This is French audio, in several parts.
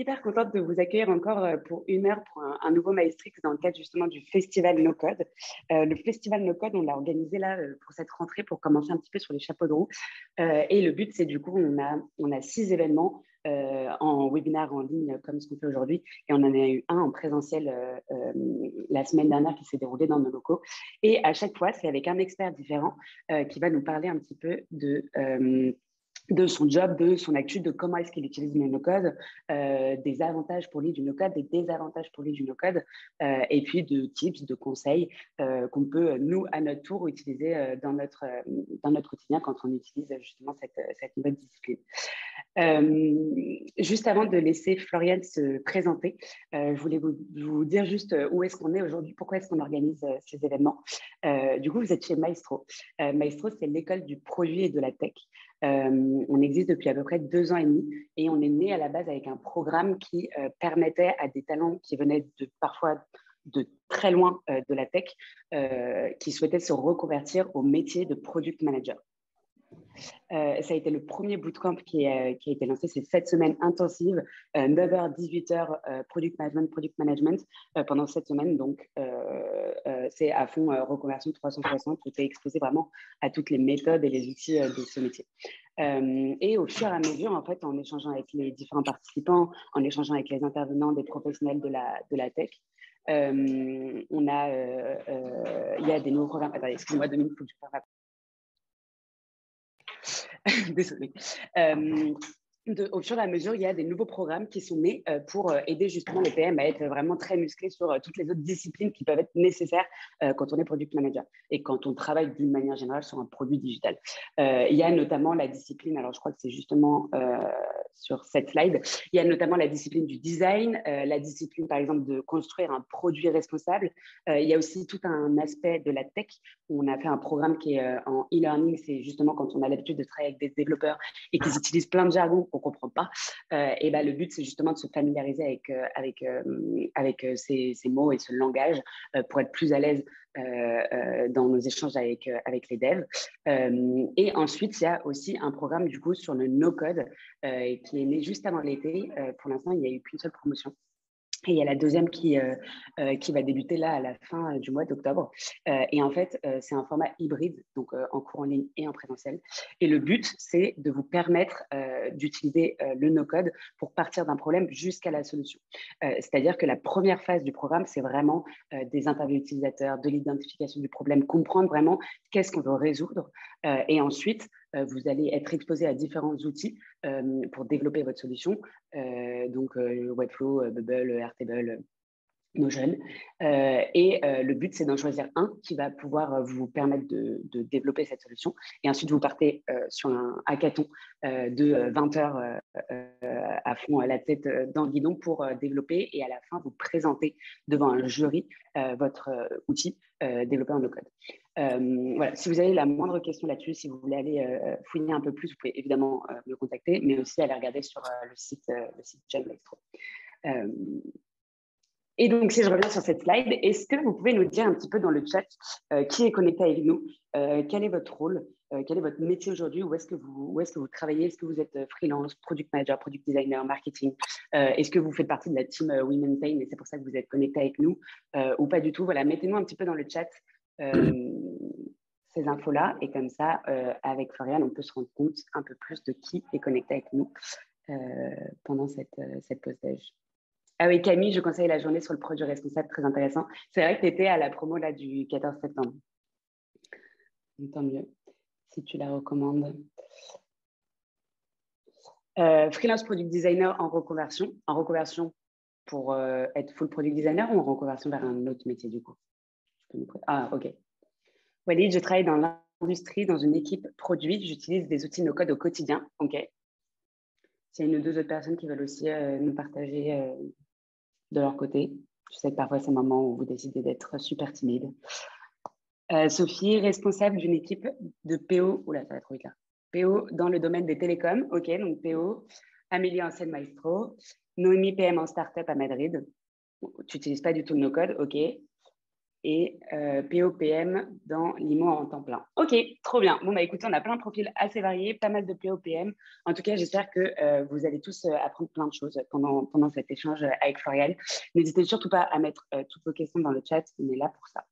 hyper contente de vous accueillir encore pour 1 heure pour un nouveau Maestrix dans le cadre justement du Festival No Code. Le Festival No Code, on l'a organisé là pour cette rentrée pour commencer un petit peu sur les chapeaux de roue. Et le but, c'est du coup, on a 6 événements en webinaire en ligne comme ce qu'on fait aujourd'hui. Et on en a eu un en présentiel la semaine dernière qui s'est déroulé dans nos locaux. Et à chaque fois, c'est avec un expert différent qui va nous parler un petit peu de son job, de son actu, de comment est-ce qu'il utilise le no-code, des avantages pour lui du no-code, des désavantages pour lui du no-code, et puis de tips, de conseils qu'on peut, nous, à notre tour, utiliser dans notre quotidien quand on utilise justement cette nouvelle discipline. Juste avant de laisser Floriane se présenter, je voulais vous dire juste où est-ce qu'on est aujourd'hui, pourquoi est-ce qu'on organise ces événements. Du coup, vous êtes chez Maestro. Maestro, c'est l'école du produit et de la tech. On existe depuis à peu près 2 ans et demi et on est né à la base avec un programme qui permettait à des talents qui venaient parfois de très loin de la tech, qui souhaitaient se reconvertir au métier de product manager. Ça a été le premier bootcamp qui a été lancé. C'est 7 semaines intensives, 9h, 18h, product management pendant 7 semaines. Donc, c'est à fond reconversion 360. Tout est exposé vraiment à toutes les méthodes et les outils de ce métier. Et au fur et à mesure, en fait, en échangeant avec les différents participants, en échangeant avec les intervenants, des professionnels de la tech, il y a des nouveaux programmes. Attendez, excusez-moi 2 minutes, il faut que je parle. Désolée. Au fur et à mesure, il y a des nouveaux programmes qui sont nés pour aider justement les PM à être vraiment très musclés sur toutes les autres disciplines qui peuvent être nécessaires quand on est product manager et quand on travaille d'une manière générale sur un produit digital. Il y a notamment la discipline, alors je crois que c'est justement sur cette slide, il y a notamment la discipline du design, la discipline par exemple de construire un produit responsable. Il y a aussi tout un aspect de la tech. On a fait un programme qui est en e-learning, c'est justement quand on a l'habitude de travailler avec des développeurs et qu'ils utilisent plein de jargon qu'on ne comprend pas. Et le but, c'est justement de se familiariser avec ces mots et ce langage pour être plus à l'aise dans nos échanges avec les devs. Et ensuite, il y a aussi un programme du coup sur le no-code qui est né juste avant l'été. Pour l'instant, il n'y a eu qu'une seule promotion. Et il y a la deuxième qui va débuter là à la fin du mois d'octobre. Et en fait, c'est un format hybride, donc en cours en ligne et en présentiel. Et le but, c'est de vous permettre d'utiliser le no-code pour partir d'un problème jusqu'à la solution. C'est-à-dire que la première phase du programme, c'est vraiment des interviews utilisateurs, de l'identification du problème, comprendre vraiment qu'est-ce qu'on veut résoudre. Et ensuite, vous allez être exposé à différents outils pour développer votre solution. Donc, Webflow, Bubble, Airtable, Notion. Et le but, c'est d'en choisir un qui va pouvoir vous permettre de développer cette solution. Et ensuite, vous partez sur un hackathon de 20 heures à fond la tête dans le guidon pour développer et à la fin, vous présenter devant un jury votre outil développé en no-code. Voilà. Si vous avez la moindre question là-dessus, si vous voulez aller fouiller un peu plus, vous pouvez évidemment me contacter, mais aussi aller regarder sur le site John Maestro. Et donc, si je reviens sur cette slide, est-ce que vous pouvez nous dire un petit peu dans le chat qui est connecté avec nous, quel est votre rôle, quel est votre métier aujourd'hui, où est-ce que vous travaillez, est-ce que vous êtes freelance, product manager, product designer, marketing, est-ce que vous faites partie de la team We Maintain et c'est pour ça que vous êtes connecté avec nous ou pas du tout. Voilà, mettez-nous un petit peu dans le chat ces infos-là et comme ça, avec Floriane, on peut se rendre compte un peu plus de qui est connecté avec nous pendant cette pause déj. Ah oui, Camille, je conseille la journée sur le produit responsable, très intéressant. C'est vrai que tu étais à la promo là, du 14 septembre. Tant mieux, si tu la recommandes. Freelance product designer en reconversion pour être full product designer ou en reconversion vers un autre métier du coup? Ah, ok. Walid, je travaille dans l'industrie, dans une équipe produit. J'utilise des outils no-code au quotidien. Ok. S'il y a 1 ou 2 autres personnes qui veulent aussi nous partager de leur côté. Je sais que parfois, c'est un moment où vous décidez d'être super timide. Sophie, responsable d'une équipe de PO. Oula, ça va trop vite là. PO dans le domaine des télécoms. OK, donc PO. Amélie, ancienne Maestro. Noémie, PM en startup à Madrid. Tu n'utilises pas du tout le no-code. OK. et POPM dans l'IMO en temps plein. Ok, trop bien. Bon, bah écoutez, on a plein de profils assez variés, pas mal de POPM. En tout cas, j'espère que vous allez tous apprendre plein de choses pendant cet échange avec Floriane. N'hésitez surtout pas à mettre toutes vos questions dans le chat, on est là pour ça.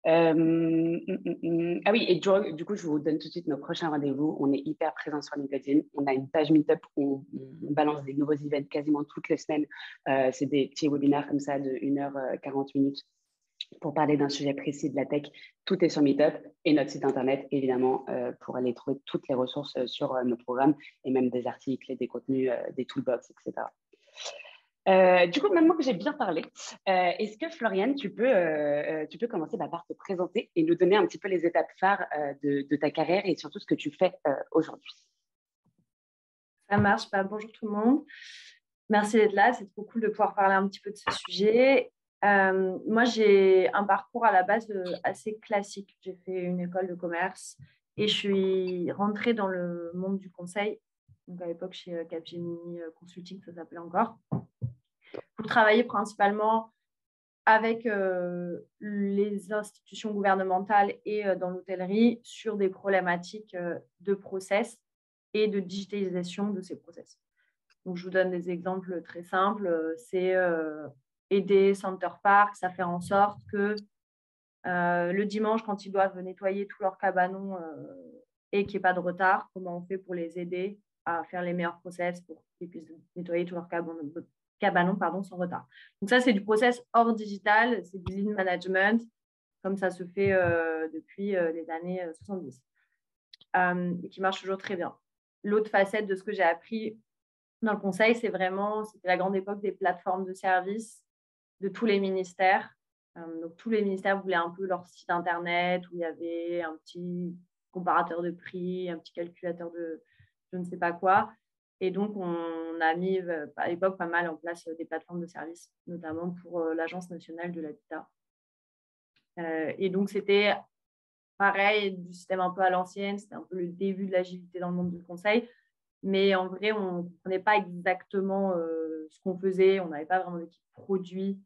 Ah oui, et du coup, je vous donne tout de suite nos prochains rendez-vous. On est hyper présents sur LinkedIn. On a une page Meetup où on balance des nouveaux events quasiment toutes les semaines. C'est des petits webinaires comme ça de 1h40 pour parler d'un sujet précis de la tech. Tout est sur Meetup et notre site internet, évidemment, pour aller trouver toutes les ressources sur nos programmes et même des articles et des contenus, des toolbox, etc. Du coup, maintenant que j'ai bien parlé, est-ce que Floriane, tu peux commencer par te présenter et nous donner un petit peu les étapes phares de ta carrière et surtout ce que tu fais aujourd'hui? Ça marche. Bonjour tout le monde. Merci d'être là. C'est trop cool de pouvoir parler un petit peu de ce sujet. Moi, j'ai un parcours à la base assez classique. J'ai fait une école de commerce et je suis rentrée dans le monde du conseil. Donc, à l'époque, chez Capgemini Consulting, ça s'appelait encore, pour travailler principalement avec les institutions gouvernementales et dans l'hôtellerie sur des problématiques de process et de digitalisation de ces process. Donc, je vous donne des exemples très simples. C'est aider Center Parcs à faire en sorte que le dimanche, quand ils doivent nettoyer tous leurs cabanons et qu'il n'y ait pas de retard, comment on fait pour les aider à faire les meilleurs process pour qu'ils puissent nettoyer tous leurs cabanons sans retard. Donc, ça, c'est du process hors digital, c'est du lean management, comme ça se fait depuis les années 70 et qui marche toujours très bien. L'autre facette de ce que j'ai appris dans le conseil, c'était la grande époque des plateformes de services de tous les ministères. Donc, tous les ministères voulaient un peu leur site internet où il y avait un petit comparateur de prix, un petit calculateur de je ne sais pas quoi. Et donc, on a mis à l'époque pas mal en place des plateformes de services, notamment pour l'Agence nationale de l'habitat. Et donc, c'était pareil, du système un peu à l'ancienne. C'était un peu le début de l'agilité dans le monde du conseil. Mais en vrai, on ne comprenait pas exactement ce qu'on faisait. On n'avait pas vraiment d'équipe produit.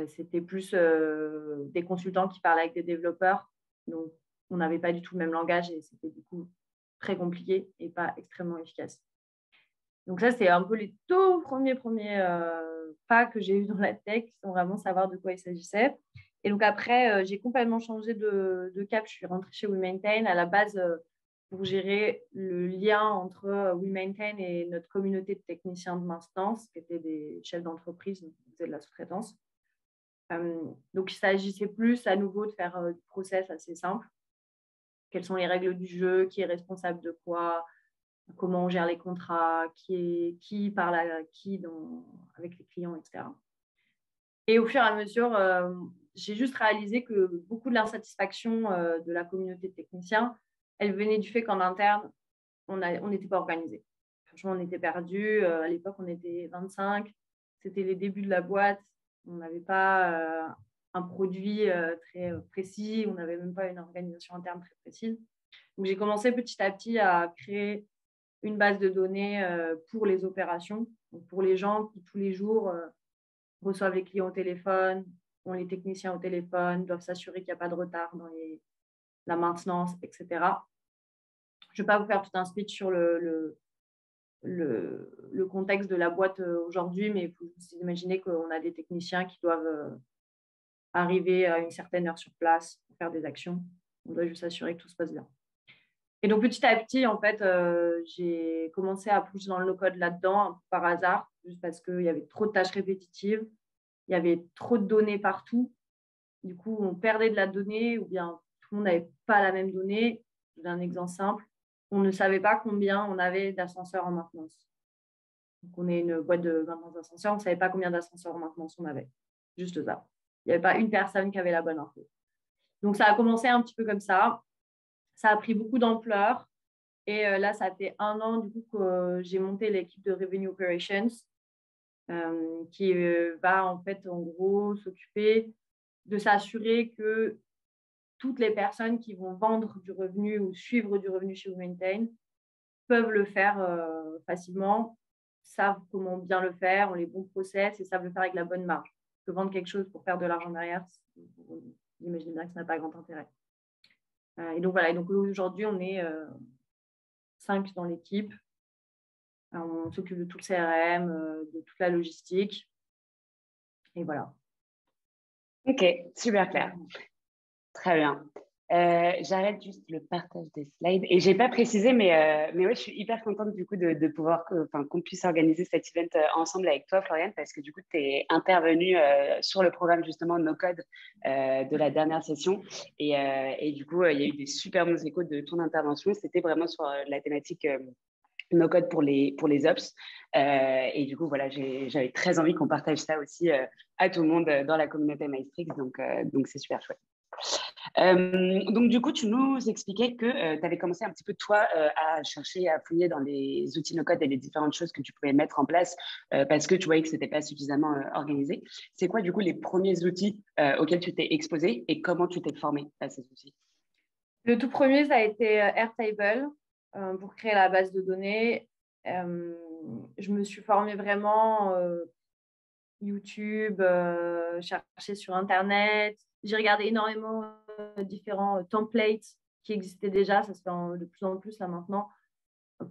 C'était plus des consultants qui parlaient avec des développeurs. Donc, on n'avait pas du tout le même langage et c'était du coup très compliqué et pas extrêmement efficace. Donc, ça, c'est un peu les tout premiers pas que j'ai eu dans la tech, sans vraiment savoir de quoi il s'agissait. Et donc, après, j'ai complètement changé de cap. Je suis rentrée chez WeMaintain à la base pour gérer le lien entre WeMaintain et notre communauté de techniciens de maintenance, qui étaient des chefs d'entreprise qui faisaient de la sous-traitance. Donc, il s'agissait plus à nouveau de faire du process assez simple. Quelles sont les règles du jeu? Qui est responsable de quoi? Comment on gère les contrats? Qui parle à qui avec les clients, etc. Et au fur et à mesure, j'ai juste réalisé que beaucoup de l'insatisfaction de la communauté de techniciens, elle venait du fait qu'en interne, on n'était pas organisé. Franchement, on était perdus. À l'époque, on était 25. C'était les débuts de la boîte. On n'avait pas un produit très précis. On n'avait même pas une organisation interne très précise. Donc, j'ai commencé petit à petit à créer une base de données pour les opérations, donc pour les gens qui tous les jours reçoivent les clients au téléphone, ont les techniciens au téléphone, doivent s'assurer qu'il n'y a pas de retard dans la maintenance, etc. Je ne vais pas vous faire tout un speech sur le contexte de la boîte aujourd'hui, mais il faut vous imaginer qu'on a des techniciens qui doivent arriver à une certaine heure sur place pour faire des actions. On doit juste s'assurer que tout se passe bien. Et donc, petit à petit, en fait, j'ai commencé à plonger dans le no-code là-dedans, par hasard, juste parce qu'il y avait trop de tâches répétitives, il y avait trop de données partout. Du coup, on perdait de la donnée ou bien tout le monde n'avait pas la même donnée. Je vous donne un exemple simple. On ne savait pas combien on avait d'ascenseurs en maintenance. Donc, on est une boîte de maintenance d'ascenseurs, on ne savait pas combien d'ascenseurs en maintenance on avait. Juste ça. Il n'y avait pas une personne qui avait la bonne info. Donc, ça a commencé un petit peu comme ça. Ça a pris beaucoup d'ampleur. Et là, ça fait 1 an du coup que j'ai monté l'équipe de Revenue Operations qui va en fait en gros s'occuper de s'assurer que toutes les personnes qui vont vendre du revenu ou suivre du revenu chez WeMaintain peuvent le faire facilement, savent comment bien le faire, ont les bons process et savent le faire avec la bonne marge. que vendre quelque chose pour faire de l'argent derrière. Vous imaginez bien que ça n'a pas grand intérêt. Et donc, voilà. Et donc, aujourd'hui, on est 5 dans l'équipe. On s'occupe de tout le CRM, de toute la logistique. Et voilà. Ok, super clair. Très bien. J'arrête juste le partage des slides. Et j'ai pas précisé, mais ouais, je suis hyper contente du coup de pouvoir qu'on puisse organiser cet event ensemble avec toi, Floriane, parce que du coup, tu es intervenue sur le programme justement No Code de la dernière session. Et du coup, il y a eu des super bons échos de ton intervention. C'était vraiment sur la thématique No Code pour les ops. Et du coup, voilà, j'avais très envie qu'on partage ça aussi à tout le monde dans la communauté Maestrix. Donc c'est super chouette. Donc, du coup, tu nous expliquais que tu avais commencé un petit peu, toi, à chercher, à fouiller dans les outils no-code et les différentes choses que tu pouvais mettre en place parce que tu voyais que ce n'était pas suffisamment organisé. C'est quoi, du coup, les premiers outils auxquels tu t'es exposé et comment tu t'es formé à ces outils? Le tout premier, ça a été Airtable pour créer la base de données. Je me suis formée vraiment YouTube, chercher sur Internet. J'ai regardé énormément différents templates qui existaient déjà, ça se fait de plus en plus là maintenant,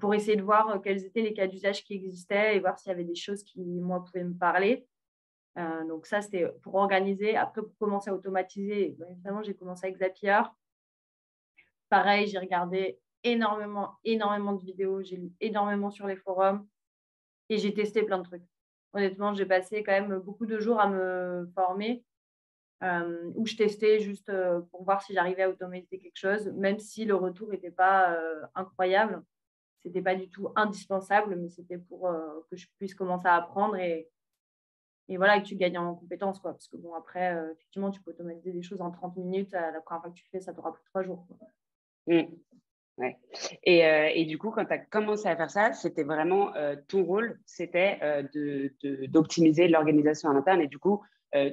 pour essayer de voir quels étaient les cas d'usage qui existaient et voir s'il y avait des choses qui, moi, pouvaient me parler. Donc ça, c'était pour organiser. Après, pour commencer à automatiser, évidemment, j'ai commencé avec Zapier. Pareil, j'ai regardé énormément de vidéos, j'ai lu énormément sur les forums et j'ai testé plein de trucs. Honnêtement, j'ai passé quand même beaucoup de jours à me former où je testais juste pour voir si j'arrivais à automatiser quelque chose, même si le retour n'était pas incroyable. Ce n'était pas du tout indispensable, mais c'était pour que je puisse commencer à apprendre et voilà, que tu gagnes en compétences, quoi. Parce que bon, après, effectivement, tu peux automatiser des choses en 30 minutes. La première fois que tu le fais, ça t'aura pris 3 jours, quoi. Ouais. Et du coup, quand tu as commencé à faire ça, c'était vraiment ton rôle, c'était d'optimiser l'organisation en interne. Et du coup,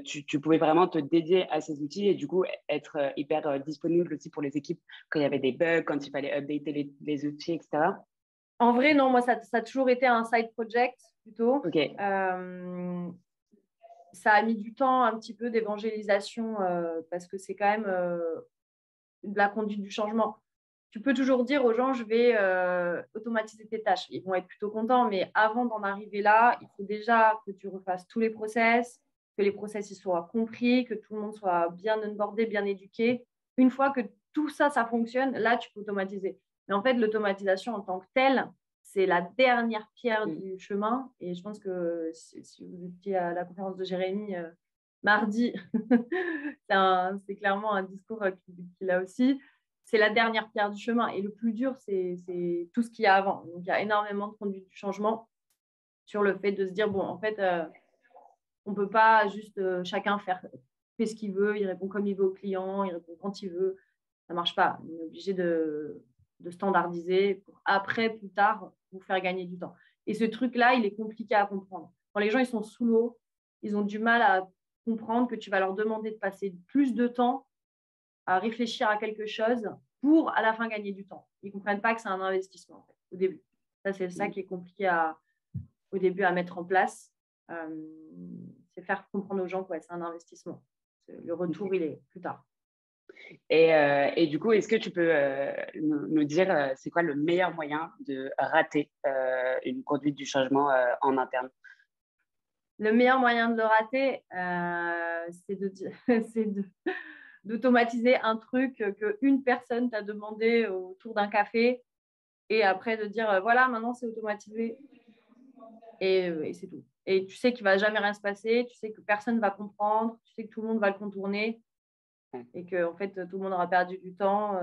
tu pouvais vraiment te dédier à ces outils et du coup, être hyper disponible aussi pour les équipes quand il y avait des bugs, quand il fallait updater les outils, etc. En vrai, non, moi, ça a toujours été un side project plutôt. Ok. Ça a mis du temps un petit peu d'évangélisation parce que c'est quand même de la conduite du changement. Tu peux toujours dire aux gens, je vais automatiser tes tâches. Ils vont être plutôt contents, mais avant d'en arriver là, il faut déjà que tu refasses tous les process, que les process ils soient compris, que tout le monde soit bien onboardé, bien éduqué. Une fois que tout ça, ça fonctionne, là, tu peux automatiser. Mais en fait, l'automatisation en tant que telle, c'est la dernière pierre du chemin. Et je pense que si vous étiez à la conférence de Jérémy mardi, c'est clairement un discours qu'il a aussi. C'est la dernière pierre du chemin. Et le plus dur, c'est tout ce qu'il y a avant. Donc, il y a énormément de conduite du changement sur le fait de se dire, bon, en fait, on ne peut pas juste chacun fait ce qu'il veut, il répond comme il veut au client, il répond quand il veut. Ça ne marche pas. On est obligé de standardiser pour après, plus tard, vous faire gagner du temps. Et ce truc-là, il est compliqué à comprendre. Quand les gens ils sont sous l'eau, ils ont du mal à comprendre que tu vas leur demander de passer plus de temps à réfléchir à quelque chose pour à la fin gagner du temps. Ils ne comprennent pas que c'est un investissement en fait, au début. Ça, c'est ça qui est compliqué au début à mettre en place. C'est faire comprendre aux gens que c'est un investissement. Le retour, il est plus tard. Et du coup, est-ce que tu peux nous dire c'est quoi le meilleur moyen de rater une conduite du changement en interne? Le meilleur moyen de le rater, c'est d'automatiser un truc qu'une personne t'a demandé autour d'un café et après de dire voilà, maintenant c'est automatisé et c'est tout. Et tu sais qu'il ne va jamais rien se passer, tu sais que personne ne va comprendre, tu sais que tout le monde va le contourner et que en fait, tout le monde aura perdu du temps.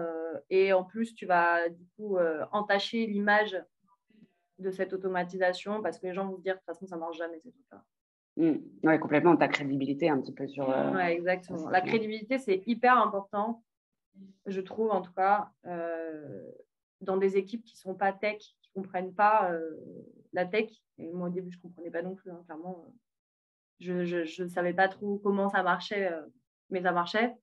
Et en plus, tu vas du coup entacher l'image de cette automatisation parce que les gens vont se dire de toute façon, ça ne marche jamais ces trucs-là. Oui, complètement, ta crédibilité un petit peu sur… Ouais, exactement. La crédibilité, c'est hyper important, je trouve, en tout cas, dans des équipes qui ne sont pas tech, qui ne comprennent pas la tech. Et moi, au début, je ne comprenais pas non plus, hein, clairement. Je ne savais pas trop comment ça marchait, mais ça marchait.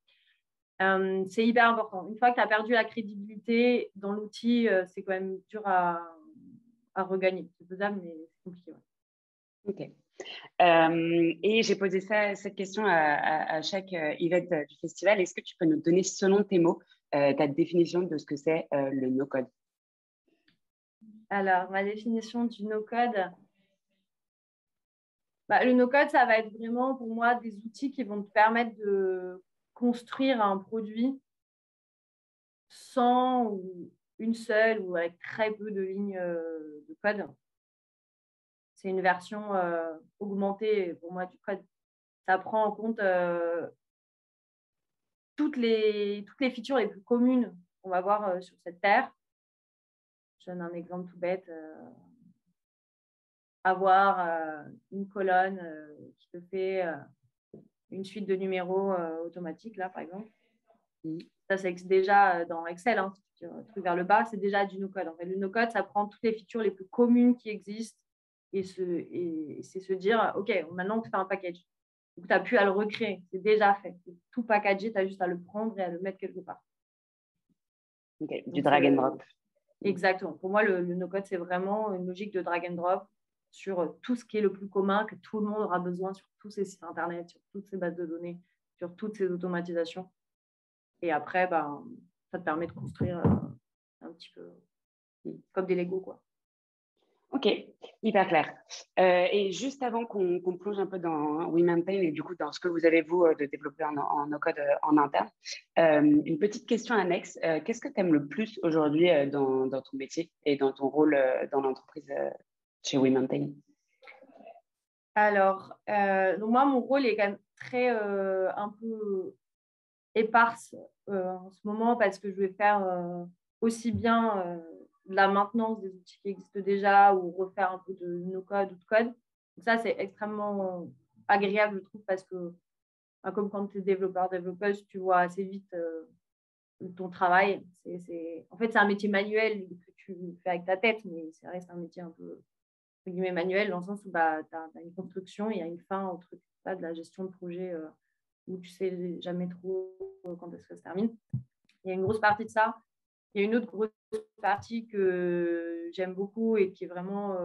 C'est hyper important. Une fois que tu as perdu la crédibilité dans l'outil, c'est quand même dur à regagner. C'est faisable, mais c'est compliqué. Ouais. Ok. Et j'ai posé cette question à chaque event du festival. Est-ce que tu peux nous donner, selon tes mots, ta définition de ce que c'est le no-code? Alors, ma définition du no-code, le no-code, ça va être vraiment pour moi des outils qui vont te permettre de construire un produit sans ou une seule ou avec très peu de lignes de code. C'est une version augmentée pour moi du code. Ça prend en compte toutes les features les plus communes qu'on va voir sur cette terre. Je donne un exemple tout bête. Avoir une colonne qui te fait une suite de numéros automatiques, là, par exemple. Ça, c'est déjà dans Excel. Hein, si tu truc vers le bas, c'est déjà du no-code. En fait, le no-code, ça prend toutes les features les plus communes qui existent et c'est se dire, OK, maintenant, on te fait un package. Donc, tu n'as plus à le recréer. C'est déjà fait. C'est tout packagé, tu as juste à le prendre et à le mettre quelque part. Okay, du drag and drop. Exactement. Pour moi, le no-code, c'est vraiment une logique de drag and drop sur tout ce qui est le plus commun, que tout le monde aura besoin sur tous ces sites Internet, sur toutes ces bases de données, sur toutes ces automatisations. Et après, ça te permet de construire un petit peu comme des Lego, quoi. Ok, hyper clair. Et juste avant qu'on plonge un peu dans WeMaintain et du coup dans ce que vous avez, vous, de développer en no-code en interne, une petite question annexe. Qu'est-ce que tu aimes le plus aujourd'hui dans ton métier et dans ton rôle dans l'entreprise chez WeMaintain? Alors, donc moi, mon rôle est quand même très un peu éparse en ce moment parce que je vais faire aussi bien de la maintenance des outils qui existent déjà ou refaire un peu de no-code ou de code. Donc ça, c'est extrêmement agréable, je trouve, parce que comme quand tu es développeur-développeuse, tu vois assez vite ton travail. En fait, c'est un métier manuel que tu fais avec ta tête, mais ça reste un métier un peu manuel dans le sens où tu as une construction, il y a une fin au truc, pas de la gestion de projet où tu sais jamais trop quand est-ce que ça se termine. Il y a une grosse partie de ça. Il y a une autre grosse partie que j'aime beaucoup et qui est vraiment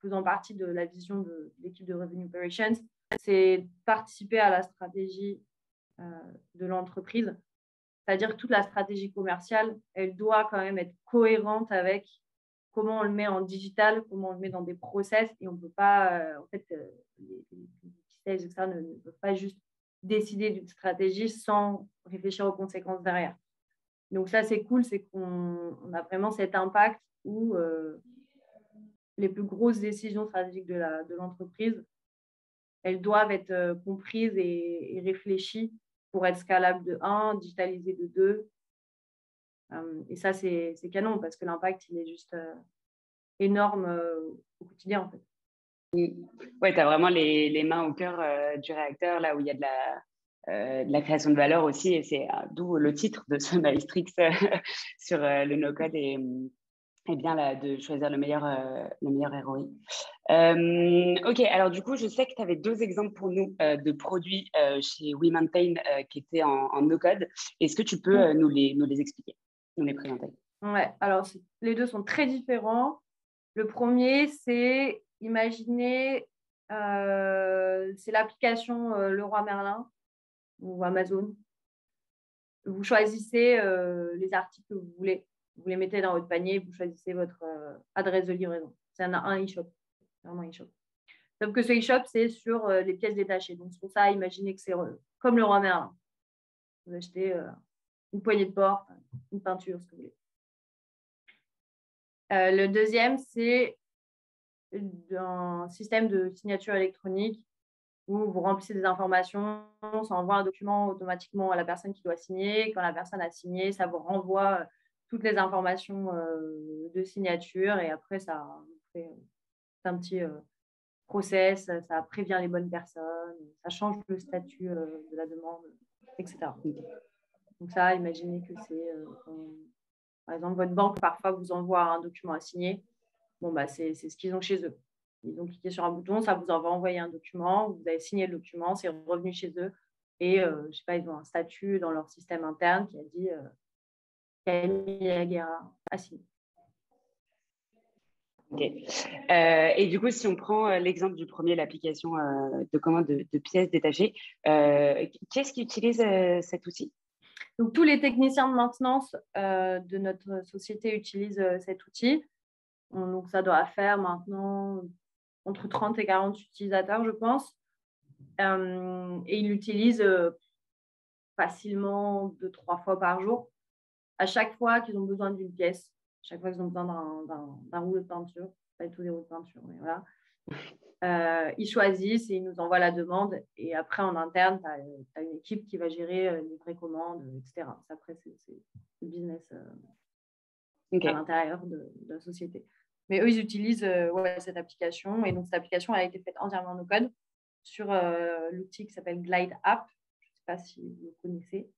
faisant partie de la vision de l'équipe de Revenue Operations, c'est participer à la stratégie de l'entreprise. C'est-à-dire que toute la stratégie commerciale, elle doit quand même être cohérente avec comment on le met en digital, comment on le met dans des process. Et on ne peut pas, les sales externes ne peuvent pas juste décider d'une stratégie sans réfléchir aux conséquences derrière. Donc ça, c'est cool, c'est qu'on a vraiment cet impact où les plus grosses décisions stratégiques de l'entreprise, elles doivent être comprises et réfléchies pour être scalables de 1, digitalisées de 2. Et ça, c'est canon parce que l'impact, il est juste énorme au quotidien, en fait. Ouais, tu as vraiment les mains au cœur du réacteur, là où il y a de la création de valeur aussi, et c'est d'où le titre de ce Maestrix sur le no-code et bien là, de choisir le meilleur ROI. Ok, alors du coup, je sais que tu avais 2 exemples pour nous de produits chez WeMaintain qui étaient en no-code. Est-ce que tu peux nous les expliquer, nous les présenter? Ouais, alors les deux sont très différents. Le premier, c'est, imaginez, c'est l'application Leroy Merlin ou Amazon. Vous choisissez les articles que vous voulez. Vous les mettez dans votre panier, vous choisissez votre adresse de livraison. C'est un e-shop. Vraiment un e-shop. Sauf que ce e-shop, c'est sur les pièces détachées. Donc, c'est pour ça, imaginez que c'est comme Leroy Merlin. Vous achetez une poignée de porte, une peinture, ce que vous voulez. Le deuxième, c'est un système de signature électronique où vous remplissez des informations, ça envoie un document automatiquement à la personne qui doit signer. Quand la personne a signé, ça vous renvoie toutes les informations de signature et après, ça fait un petit process, ça prévient les bonnes personnes, ça change le statut de la demande, etc. Donc ça, imaginez que c'est, par exemple, votre banque parfois vous envoie un document à signer. Bon, c'est ce qu'ils ont chez eux. Ils ont cliqué sur un bouton, ça vous va envoyer un document, vous avez signé le document, c'est revenu chez eux. Et je ne sais pas, ils ont un statut dans leur système interne qui a dit Camille Aguera a signé. Ok. Et du coup, si on prend l'exemple du premier, l'application de commande de pièces détachées, qui est-ce qui utilise cet outil? Donc, tous les techniciens de maintenance de notre société utilisent cet outil. Donc, ça doit faire maintenant entre 30 et 40 utilisateurs, je pense. Et ils l'utilisent facilement 2-3 fois par jour. À chaque fois qu'ils ont besoin d'une pièce, chaque fois qu'ils ont besoin d'un rouleau de peinture, pas tous les rouleaux de peinture, mais voilà. Ils choisissent et ils nous envoient la demande. Et après, en interne, tu as une équipe qui va gérer les précommandes, etc. Après, c'est le business à l'intérieur de la société. Mais eux, ils utilisent cette application. Et donc, cette application a été faite entièrement en no-code sur l'outil qui s'appelle Glide App. Je ne sais pas si vous le connaissez.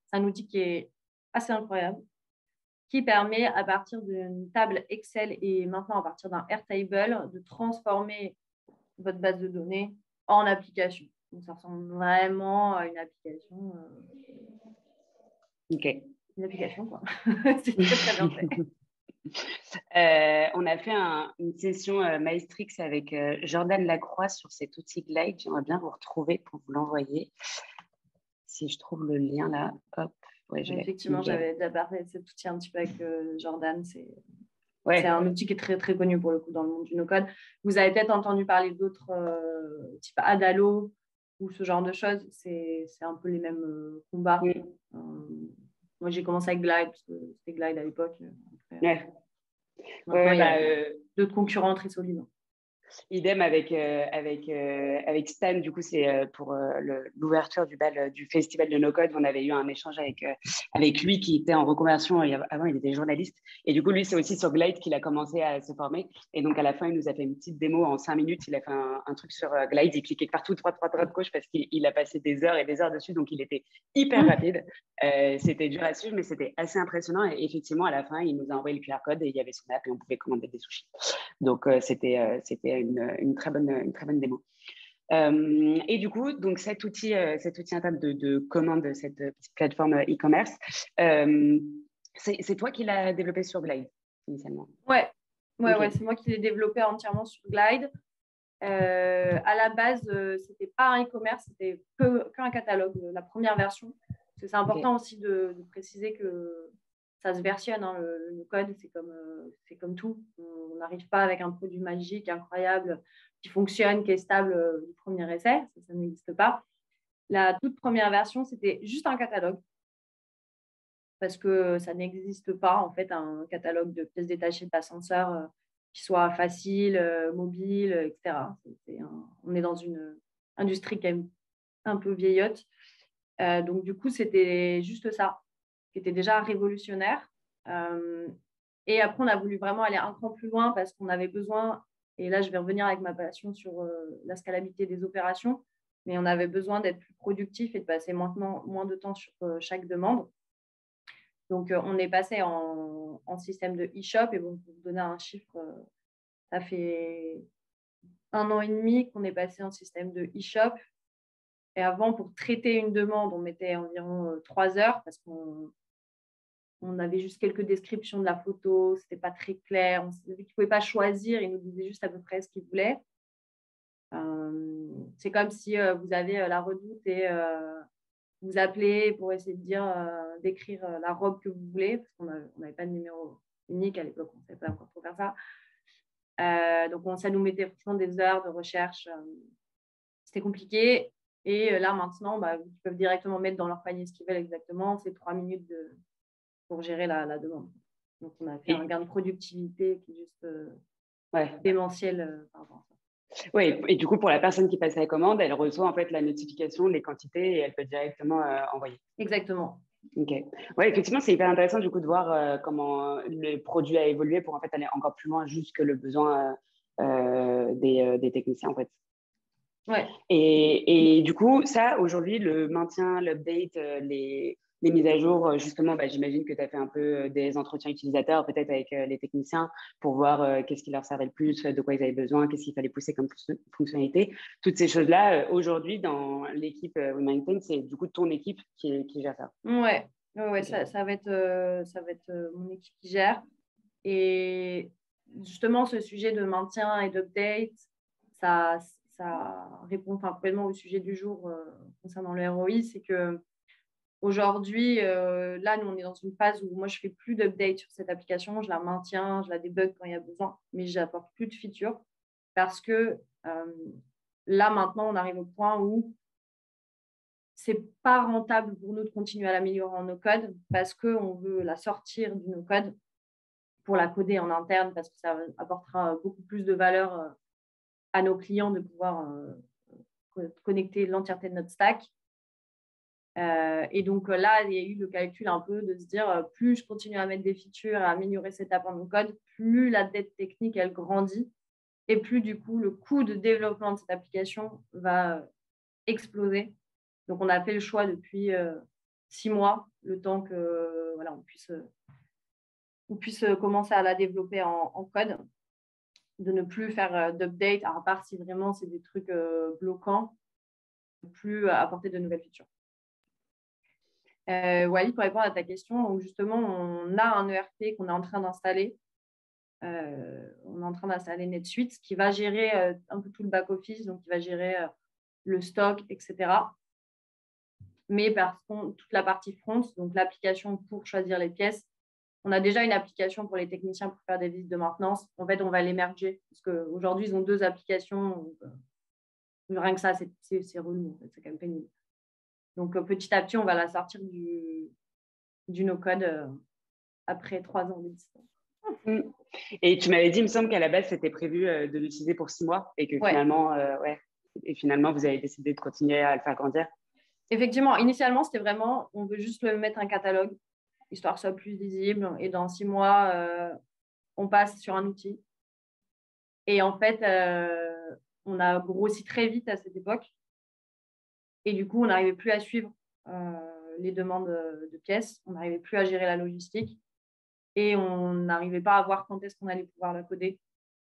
C'est un outil qui est assez incroyable, qui permet à partir d'une table Excel et maintenant à partir d'un Airtable de transformer votre base de données en application. Donc, ça ressemble vraiment à une application. Une application, quoi. C'est très, très bien fait. On a fait une session Maestrix avec Jordan Lacroix sur cet outil Glide. J'aimerais bien vous retrouver pour vous l'envoyer. Si je trouve le lien là, hop. Ouais, effectivement, j'avais déjà parlé de cet outil un petit peu avec Jordan. C'est un outil qui est très, très connu pour le coup dans le monde du no-code. Vous avez peut-être entendu parler d'autres type Adalo ou ce genre de choses. C'est un peu les mêmes combats. Moi, j'ai commencé avec Glide parce que c'était Glide à l'époque. Maintenant, il y a d'autres concurrents très solides. Idem avec Stan, du coup, c'est pour l'ouverture du bal du festival de No Code. On avait eu un échange avec lui qui était en reconversion. Avant, il était journaliste. Et du coup, lui, c'est aussi sur Glide qu'il a commencé à se former. Et donc, à la fin, il nous a fait une petite démo en 5 minutes. Il a fait un truc sur Glide. Il cliquait partout, droite, gauche, parce qu'il a passé des heures et des heures dessus. Donc, il était hyper rapide. C'était dur à suivre, mais c'était assez impressionnant. Et effectivement, à la fin, il nous a envoyé le QR code et il y avait son app et on pouvait commander des sushis. Donc, c'était une très bonne démo. Et du coup, donc cet outil interne de commande, cette petite plateforme e-commerce, c'est toi qui l'as développé sur Glide initialement? Ouais, c'est moi qui l'ai développé entièrement sur Glide. À la base, c'était pas un e-commerce, c'était qu'un catalogue, la première version. Parce que c'est important aussi de préciser que ça se versionne, hein, le code, c'est comme tout. On n'arrive pas avec un produit magique, incroyable, qui fonctionne, qui est stable du premier essai. Ça n'existe pas. La toute première version, c'était juste un catalogue. Parce que ça n'existe pas, en fait, un catalogue de pièces détachées d'ascenseur qui soit facile, mobile, etc. On est dans une industrie quand même un peu vieillotte. Donc, du coup, c'était juste ça, qui était déjà révolutionnaire. Et après, on a voulu vraiment aller un cran plus loin parce qu'on avait besoin, et là, je vais revenir avec ma passion sur la scalabilité des opérations, mais on avait besoin d'être plus productif et de passer moins de temps sur chaque demande. Donc, on est passé en système de e-shop. Et bon, pour vous donner un chiffre, ça fait 1 an et demi qu'on est passé en système de e-shop. Et avant, pour traiter une demande, on mettait environ 3 heures parce qu'on avait juste quelques descriptions de la photo. Ce n'était pas très clair. Vu qu'ils ne pouvaient pas choisir, ils nous disaient juste à peu près ce qu'ils voulaient. C'est comme si vous avez la Redoute et vous appelez pour essayer d'écrire la robe que vous voulez, parce qu'on n'avait pas de numéro unique à l'époque, on ne savait pas encore trop faire ça. Donc, ça nous mettait franchement des heures de recherche. C'était compliqué. Et là, maintenant, ils peuvent directement mettre dans leur panier ce qu'ils veulent exactement. C'est 3 minutes pour gérer la demande. Donc, on a fait un gain de productivité qui est juste démentiel par rapport à ça. Oui, et du coup, pour la personne qui passe la commande, elle reçoit en fait la notification, les quantités et elle peut directement envoyer. Exactement. Ok. Ouais, effectivement, c'est hyper intéressant du coup de voir comment le produit a évolué pour en fait aller encore plus loin juste que le besoin des techniciens en fait. Ouais. Et du coup, ça, aujourd'hui, le maintien, l'update, les mises à jour, justement, j'imagine que tu as fait un peu des entretiens utilisateurs, peut-être avec les techniciens, pour voir qu'est-ce qui leur servait le plus, de quoi ils avaient besoin, qu'est-ce qu'il fallait pousser comme fonctionnalité. Toutes ces choses-là, aujourd'hui, dans l'équipe WeMaintain, c'est du coup ton équipe qui gère ça. Ouais, okay. Ça va être mon équipe qui gère. Et justement, ce sujet de maintien et d'update, ça répond complètement au sujet du jour concernant le ROI. C'est que aujourd'hui, là, nous, on est dans une phase où moi, je ne fais plus d'update sur cette application. Je la maintiens, je la débug quand il y a besoin, mais je n'apporte plus de features parce que là, maintenant, on arrive au point où ce n'est pas rentable pour nous de continuer à l'améliorer en no-code parce qu'on veut la sortir du no-code pour la coder en interne parce que ça apportera beaucoup plus de valeur à nos clients de pouvoir connecter l'entièreté de notre stack. Et donc là, il y a eu le calcul un peu de se dire plus je continue à mettre des features, à améliorer cette app en no-code, plus la dette technique, elle grandit et plus du coup, le coût de développement de cette application va exploser. Donc, on a fait le choix depuis 6 mois, le temps que voilà, on puisse commencer à la développer en code, de ne plus faire d'update, à part si vraiment c'est des trucs bloquants, plus apporter de nouvelles features. Wally, pour répondre à ta question, donc justement, on a un ERP qu'on est en train d'installer. On est en train d'installer NetSuite qui va gérer un peu tout le back-office, donc qui va gérer le stock, etc. Mais par contre, toute la partie front, donc l'application pour choisir les pièces, on a déjà une application pour les techniciens pour faire des visites de maintenance. En fait, on va les merger parce qu'aujourd'hui, ils ont 2 applications. Donc, rien que ça, c'est relou. En fait, c'est quand même pénible. Donc, petit à petit, on va la sortir du no-code après 3 ans d'existence. Et tu m'avais dit, il me semble qu'à la base, c'était prévu de l'utiliser pour 6 mois et que finalement, vous avez décidé de continuer à le faire grandir. Effectivement, initialement, c'était vraiment, on veut juste le mettre un catalogue, histoire que ce soit plus visible. Et dans 6 mois, on passe sur un outil. Et en fait, on a grossi très vite à cette époque. Et du coup, on n'arrivait plus à suivre les demandes de pièces. On n'arrivait plus à gérer la logistique. Et on n'arrivait pas à voir quand est-ce qu'on allait pouvoir la coder.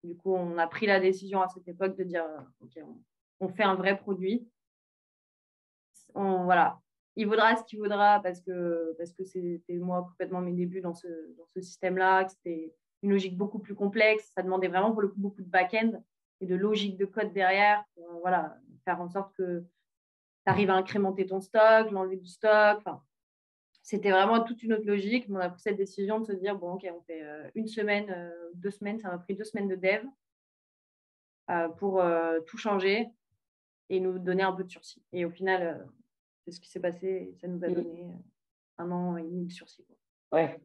Du coup, on a pris la décision à cette époque de dire, OK, on fait un vrai produit. Voilà. Il vaudra ce qu'il vaudra parce que c'était moi complètement mes débuts dans ce système-là, que c'était une logique beaucoup plus complexe. Ça demandait vraiment pour le coup beaucoup de back-end et de logique de code derrière pour faire en sorte que tu arrives à incrémenter ton stock, l'enlever du stock. Enfin, c'était vraiment toute une autre logique. Mais on a pris cette décision de se dire, bon, OK, on fait 1 semaine, 2 semaines. Ça m'a pris 2 semaines de dev pour tout changer et nous donner un peu de sursis. Et au final, c'est ce qui s'est passé. Ça nous a donné 1 an et demi de sursis. Ouais.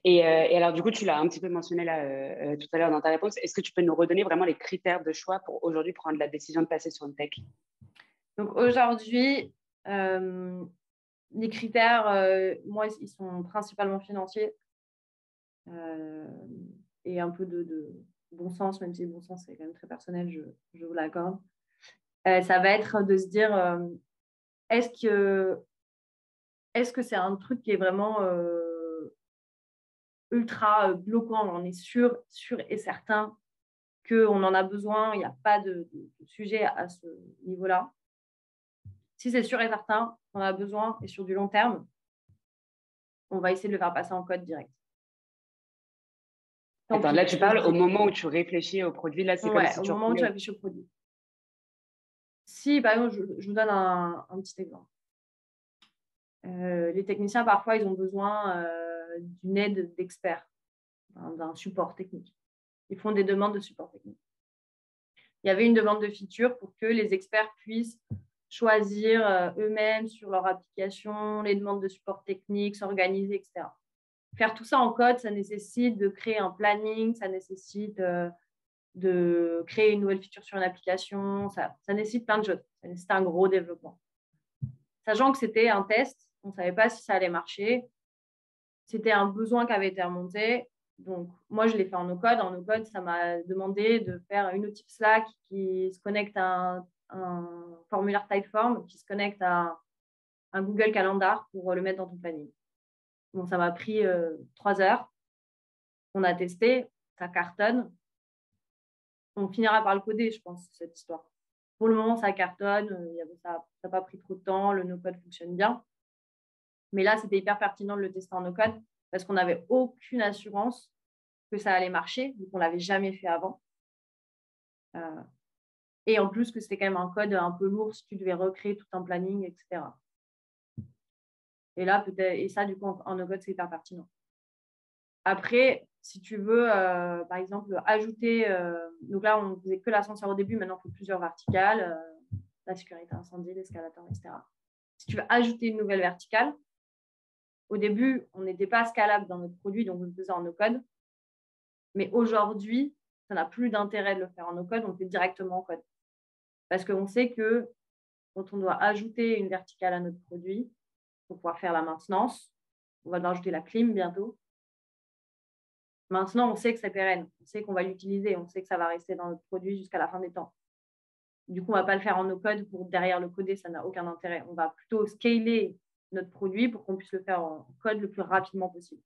Et alors, du coup, tu l'as un petit peu mentionné là tout à l'heure dans ta réponse. Est-ce que tu peux nous redonner vraiment les critères de choix pour aujourd'hui prendre la décision de passer sur une tech? Donc aujourd'hui, les critères, moi, ils sont principalement financiers et un peu de bon sens, même si le bon sens, c'est quand même très personnel, je vous l'accorde. Ça va être de se dire, est-ce que c'est un truc qui est vraiment ultra bloquant? On est sûr et certain qu'on en a besoin, il n'y a pas de sujet à ce niveau-là. Si c'est sûr et certain qu'on a besoin et sur du long terme, on va essayer de le faire passer en code direct. Attends, là, tu parles au moment où tu réfléchis au produit. Là, c'est comme si tu au moment où tu réfléchis au produit. Si, par exemple, je vous donne un petit exemple. Les techniciens, parfois, ils ont besoin d'une aide d'experts, d'un support technique. Ils font des demandes de support technique. Il y avait une demande de feature pour que les experts puissent choisir eux-mêmes sur leur application, les demandes de support technique, s'organiser, etc. Faire tout ça en code, ça nécessite de créer un planning, ça nécessite de créer une nouvelle feature sur une application, ça nécessite plein de choses, ça nécessite un gros développement. Sachant que c'était un test, on ne savait pas si ça allait marcher, c'était un besoin qui avait été remonté. Donc, moi, je l'ai fait en no-code. En no-code, ça m'a demandé de faire une notif Slack qui se connecte à un formulaire Typeform, qui se connecte à un Google Calendar pour le mettre dans ton planning. Bon, ça m'a pris 3 heures. On a testé, ça cartonne. On finira par le coder, je pense, cette histoire. Pour le moment, ça cartonne. Ça n'a pas pris trop de temps. Le no-code fonctionne bien. Mais là, c'était hyper pertinent de le tester en no-code parce qu'on n'avait aucune assurance que ça allait marcher, vu qu'on ne l'avait jamais fait avant. Et en plus que c'était quand même un code un peu lourd si tu devais recréer tout un planning, etc. Et là, peut-être, et ça, du coup, en no-code, c'est hyper pertinent. Après, si tu veux, par exemple, ajouter, donc là, on ne faisait que l'ascenseur au début, maintenant, il faut plusieurs verticales, la sécurité incendie, l'escalator, etc. Si tu veux ajouter une nouvelle verticale, au début, on n'était pas scalable dans notre produit, donc on le faisait en no-code. Mais aujourd'hui, ça n'a plus d'intérêt de le faire en no-code, on le fait directement en code. Parce qu'on sait que quand on doit ajouter une verticale à notre produit, pour pouvoir faire la maintenance, on va devoir ajouter la clim bientôt. Maintenant, on sait que c'est pérenne, on sait qu'on va l'utiliser, on sait que ça va rester dans notre produit jusqu'à la fin des temps. Du coup, on ne va pas le faire en no-code pour derrière le coder, ça n'a aucun intérêt. On va plutôt scaler notre produit pour qu'on puisse le faire en code le plus rapidement possible.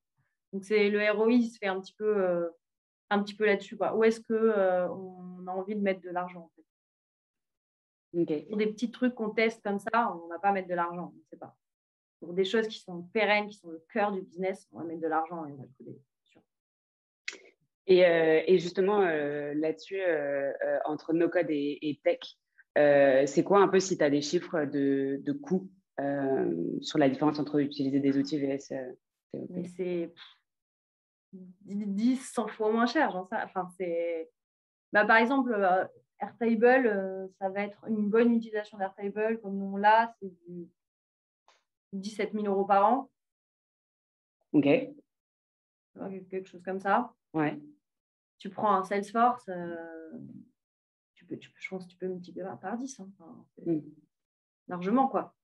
Donc, le ROI se fait un petit peu là-dessus. Où est-ce qu'on a envie de mettre de l'argent en fait. Okay. Pour des petits trucs qu'on teste comme ça, on ne va pas mettre de l'argent, on ne sait pas. Pour des choses qui sont pérennes, qui sont le cœur du business, on va mettre de l'argent et on va le coder. Et justement, là-dessus, entre no-code et tech, c'est quoi un peu si tu as des chiffres de coûts sur la différence entre utiliser des outils VS Mais c'est 10, 100 fois moins cher, j'en sais. Enfin, par exemple, Airtable, ça va être une bonne utilisation d'Airtable, comme nous on l'a, c'est du 17 000 euros par an. Ok. Quelque chose comme ça. Ouais. Tu prends un Salesforce, je pense que tu peux multiplier par 10. Hein. Enfin, largement, quoi.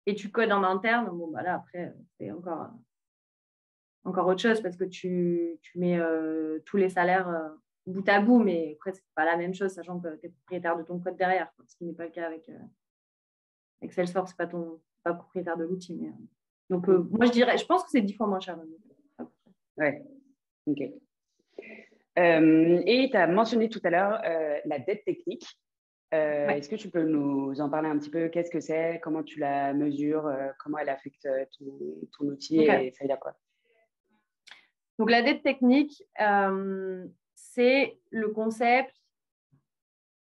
Et tu codes en interne. Bon, bah là, après, c'est encore autre chose parce que tu mets tous les salaires bout à bout, mais après, c'est pas la même chose, sachant que tu es propriétaire de ton code derrière, quoi, ce qui n'est pas le cas avec Salesforce, c'est pas propriétaire de l'outil. Mais, donc, moi, je pense que c'est 10 fois moins cher. Ouais, ok. Et tu as mentionné tout à l'heure la dette technique. Ouais. Est-ce que tu peux nous en parler un petit peu? Qu'est-ce que c'est? Comment tu la mesures? Comment elle affecte ton outil? Okay. Et ça veut dire quoi? Donc, la dette technique, c'est le concept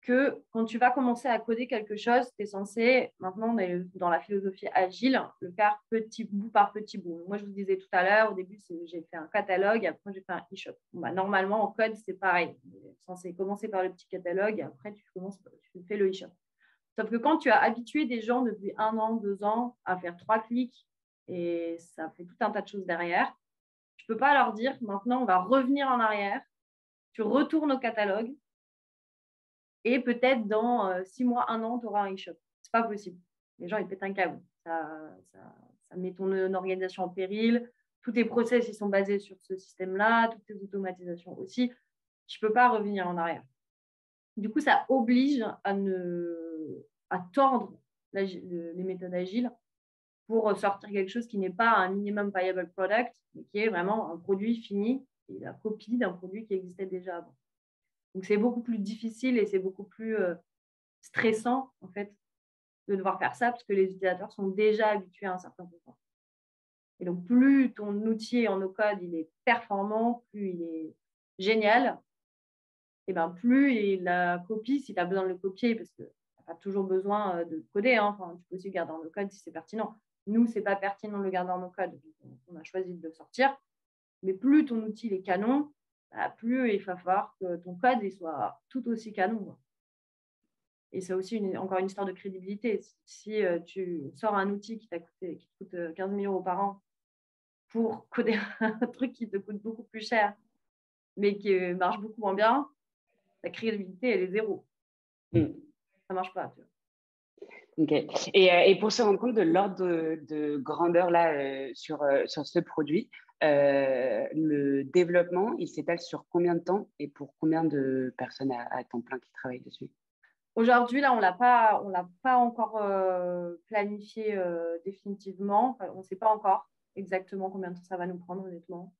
que quand tu vas commencer à coder quelque chose, tu es censé, maintenant, dans la philosophie agile, le faire petit bout par petit bout. Moi, je vous disais tout à l'heure, au début, j'ai fait un catalogue, après, j'ai fait un e-shop. Normalement, en code, c'est pareil. Tu es censé commencer par le petit catalogue, et après, tu fais le e-shop. Sauf que quand tu as habitué des gens depuis 1 an, 2 ans à faire 3 clics, et ça fait tout un tas de choses derrière, tu ne peux pas leur dire, maintenant, on va revenir en arrière, tu retournes au catalogue, et peut-être dans 6 mois, 1 an, tu auras un e-shop. C'est pas possible. Les gens, ils pètent un câble. Ça met ton organisation en péril. Tous tes process, ils sont basés sur ce système-là, toutes tes automatisations aussi. Tu ne peux pas revenir en arrière. Du coup, ça oblige à tordre les méthodes agiles pour sortir quelque chose qui n'est pas un minimum viable product, mais qui est vraiment un produit fini et la copie d'un produit qui existait déjà avant. Donc, c'est beaucoup plus difficile et c'est beaucoup plus stressant, en fait, de devoir faire ça parce que les utilisateurs sont déjà habitués à un certain confort. Et donc, plus ton outil en no-code, il est performant, plus il est génial, et ben plus il la copie, si tu as besoin de le copier, parce que tu n'as pas toujours besoin de coder, hein. Enfin, tu peux aussi le garder en no-code si c'est pertinent. Nous, ce n'est pas pertinent de le garder en no-code, donc on a choisi de le sortir. Mais plus ton outil est canon, plus il va falloir que ton code il soit tout aussi canon. Et c'est aussi encore une histoire de crédibilité. Si tu sors un outil qui te coûte 15 000 euros par an pour coder un truc qui te coûte beaucoup plus cher, mais qui marche beaucoup moins bien, ta crédibilité, elle est zéro. Ça ne marche pas. Tu vois. Ok. Et pour se rendre compte de l'ordre de grandeur là, sur ce produit, le développement, il s'étale sur combien de temps et pour combien de personnes à temps plein qui travaillent dessus? Aujourd'hui, là, on l'a pas encore planifié définitivement. Enfin, on ne sait pas encore exactement combien de temps ça va nous prendre, honnêtement.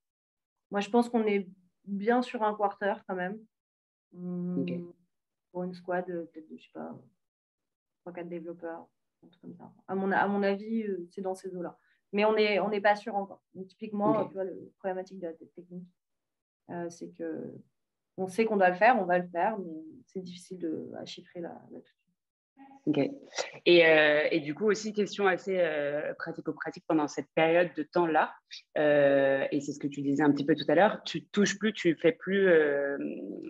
Moi, je pense qu'on est bien sur un quarter quand même. Okay. Pour une squad, peut-être, je sais pas, 3-4 développeurs, un truc comme ça. À mon avis, c'est dans ces eaux-là. Mais on n'est pas sûr encore. Donc, typiquement, Okay. tu vois, le problématique de la technique. C'est que on sait qu'on doit le faire, on va le faire, mais c'est difficile à chiffrer là tout de suite. Ok. Et du coup, aussi, question assez pratico-pratique pendant cette période de temps-là, et c'est ce que tu disais un petit peu tout à l'heure, tu touches plus, tu fais plus,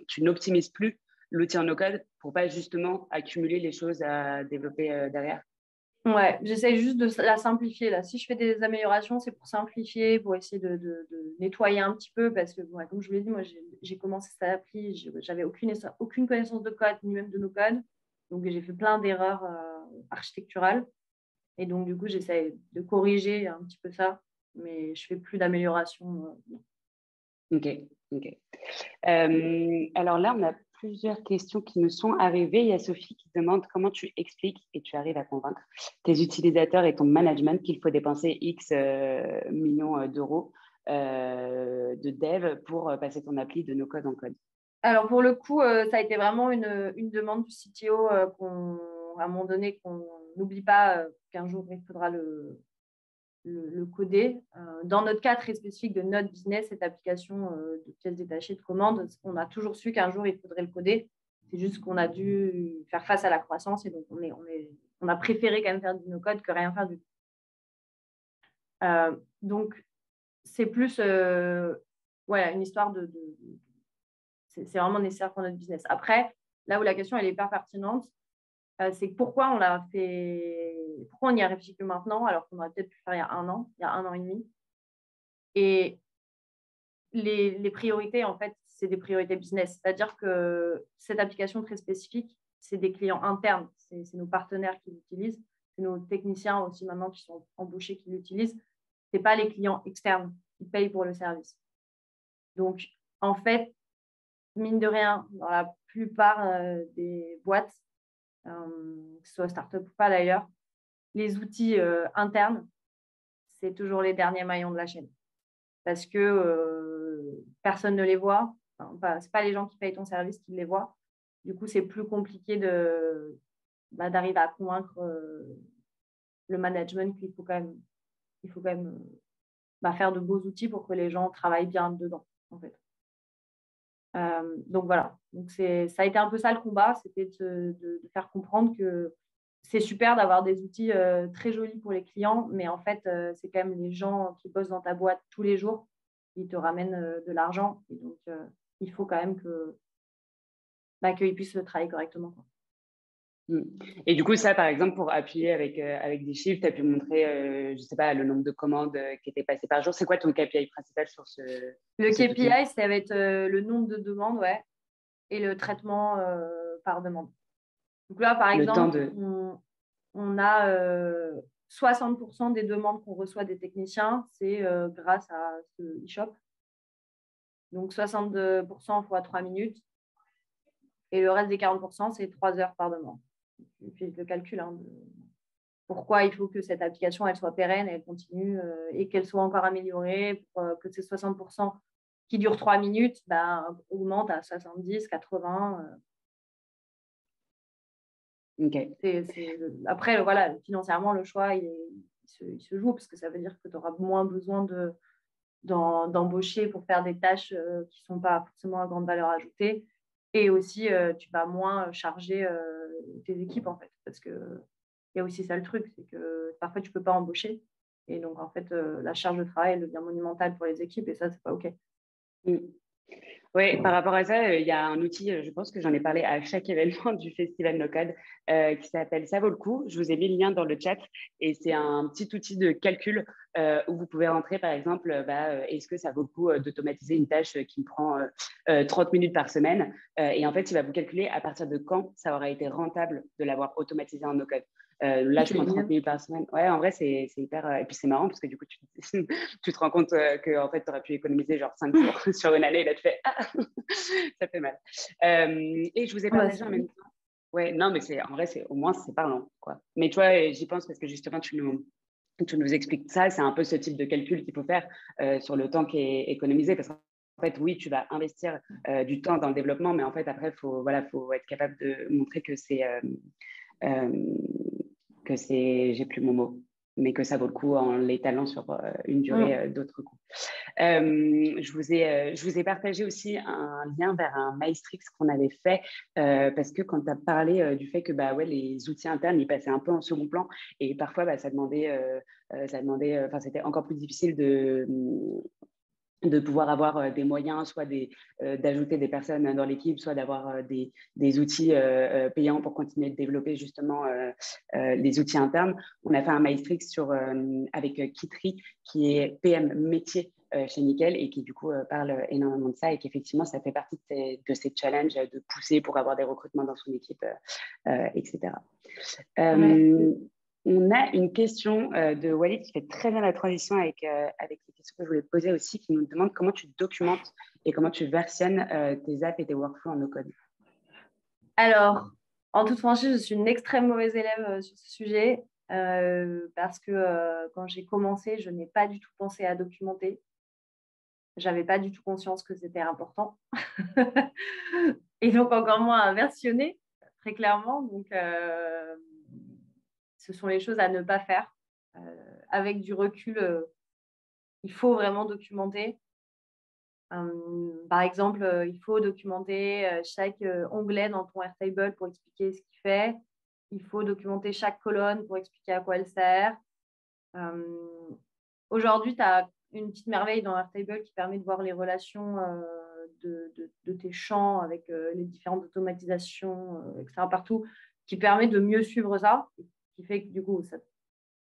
tu n'optimises plus l'outil en no-code pour pas justement accumuler les choses à développer derrière. Ouais, j'essaie juste de la simplifier là. Si je fais des améliorations, c'est pour simplifier, pour essayer de nettoyer un petit peu, parce que ouais, comme je vous l'ai dit, moi j'ai commencé cette appli, j'avais aucune connaissance de code, ni même de nos codes. Donc j'ai fait plein d'erreurs architecturales. Et donc du coup, j'essaie de corriger un petit peu ça, mais je fais plus d'amélioration. Ok, ok. Alors là, on a plusieurs questions qui nous sont arrivées. Il y a Sophie qui demande comment tu expliques et tu arrives à convaincre tes utilisateurs et ton management qu'il faut dépenser X millions d'euros de dev pour passer ton appli de no-code en code. Alors pour le coup, ça a été vraiment une demande du CTO à un moment donné qu'on n'oublie pas qu'un jour il faudra le coder. Dans notre cas très spécifique de notre business, cette application de pièces détachées de commandes, on a toujours su qu'un jour il faudrait le coder. C'est juste qu'on a dû faire face à la croissance et donc on a préféré quand même faire du no-code que rien faire du tout. Donc c'est plus une histoire c'est vraiment nécessaire pour notre business. Après, là où la question elle est hyper pertinente, c'est pourquoi on l'a fait, pourquoi on n'y a réfléchi que maintenant, alors qu'on aurait peut-être pu faire il y a un an et demi. Et les priorités, en fait, c'est des priorités business. C'est-à-dire que cette application très spécifique, c'est des clients internes, c'est nos partenaires qui l'utilisent, c'est nos techniciens aussi maintenant qui sont embauchés qui l'utilisent. Ce n'est pas les clients externes qui payent pour le service. Donc, en fait, mine de rien, dans la plupart des boîtes, que ce soit start-up ou pas d'ailleurs, les outils internes, c'est toujours les derniers maillons de la chaîne. Parce que personne ne les voit. Enfin, ce n'est pas les gens qui payent ton service qui les voient. Du coup, c'est plus compliqué d'arriver à convaincre le management qu'il faut quand même faire de beaux outils pour que les gens travaillent bien dedans, en fait. Donc voilà, donc ça a été un peu ça le combat, c'était de faire comprendre que c'est super d'avoir des outils très jolis pour les clients, mais en fait, c'est quand même les gens qui bossent dans ta boîte tous les jours qui te ramènent de l'argent. Et donc, il faut quand même qu'ils puissent travailler correctement, quoi. Et du coup, ça, par exemple, pour appuyer avec des chiffres, tu as pu montrer, je ne sais pas, le nombre de commandes qui étaient passées par jour. C'est quoi ton KPI principal sur Le cet outil? KPI, ça va être le nombre de demandes, ouais, et le traitement par demande. Donc là, par exemple, on a 60% des demandes qu'on reçoit des techniciens, c'est grâce à ce e-shop. Donc 62% fois 3 minutes. Et le reste des 40%, c'est 3 heures par demande. Et puis le calcul, hein, pourquoi il faut que cette application elle soit pérenne, elle continue et qu'elle soit encore améliorée pour que ces 60% qui durent 3 minutes augmentent à 70, 80. Okay. Après, voilà, financièrement, le choix, il se joue parce que ça veut dire que tu auras moins besoin d'embaucher pour faire des tâches qui ne sont pas forcément à grande valeur ajoutée. Et aussi, tu vas moins charger tes équipes, en fait. Parce qu'il y a aussi ça le truc, c'est que parfois, tu ne peux pas embaucher. Et donc, en fait, la charge de travail devient monumentale pour les équipes et ça, ce n'est pas OK. Oui, par rapport à ça, il y a un outil, je pense que j'en ai parlé à chaque événement du Festival No Code, qui s'appelle Ça vaut le coup. Je vous ai mis le lien dans le chat et c'est un petit outil de calcul où vous pouvez rentrer, par exemple, est-ce que ça vaut le coup d'automatiser une tâche qui me prend 30 minutes par semaine et en fait, il va vous calculer à partir de quand ça aura été rentable de l'avoir automatisé en No Code. Là, je prends 30 minutes par semaine. Ouais, en vrai, c'est hyper. Et puis, c'est marrant parce que du coup, tu te rends compte que en fait, tu aurais pu économiser genre 5 jours sur une année. Et là, tu fais ça fait mal. Et je vous ai partagé en même temps. Ouais, non, mais en vrai, au moins, c'est parlant, quoi. Mais tu vois, j'y pense parce que justement, tu nous expliques ça. C'est un peu ce type de calcul qu'il faut faire sur le temps qui est économisé parce qu'en fait, oui, tu vas investir du temps dans le développement, mais en fait, après, faut être capable de montrer que j'ai plus mon mot. mais que ça vaut le coup en l'étalant sur une durée d'autres coups. Je vous ai partagé aussi un lien vers un Maestrix qu'on avait fait parce que quand tu as parlé du fait que les outils internes ils passaient un peu en second plan et parfois ça demandait, c'était encore plus difficile de pouvoir avoir des moyens, soit d'ajouter des personnes dans l'équipe, soit d'avoir des outils payants pour continuer de développer justement les outils internes. On a fait un Maestrix avec Kitri, qui est PM métier chez Nickel et qui du coup parle énormément de ça et qu'effectivement ça fait partie de ces challenges de pousser pour avoir des recrutements dans son équipe, etc. On a une question de Walid qui fait très bien la transition avec les questions que je voulais te poser aussi, qui nous demande comment tu documentes et comment tu versionnes tes apps et tes workflows en no-code. Alors, en toute franchise, je suis une extrême mauvaise élève sur ce sujet parce que quand j'ai commencé, je n'ai pas du tout pensé à documenter. Je n'avais pas du tout conscience que c'était important. Et donc, encore moins à versionner, très clairement. Donc, ce sont les choses à ne pas faire. Avec du recul, il faut vraiment documenter. Par exemple, il faut documenter chaque onglet dans ton Airtable pour expliquer ce qu'il fait. Il faut documenter chaque colonne pour expliquer à quoi elle sert. Aujourd'hui, tu as une petite merveille dans Airtable qui permet de voir les relations de tes champs avec les différentes automatisations, etc. partout, qui permet de mieux suivre ça, qui fait que du coup, ça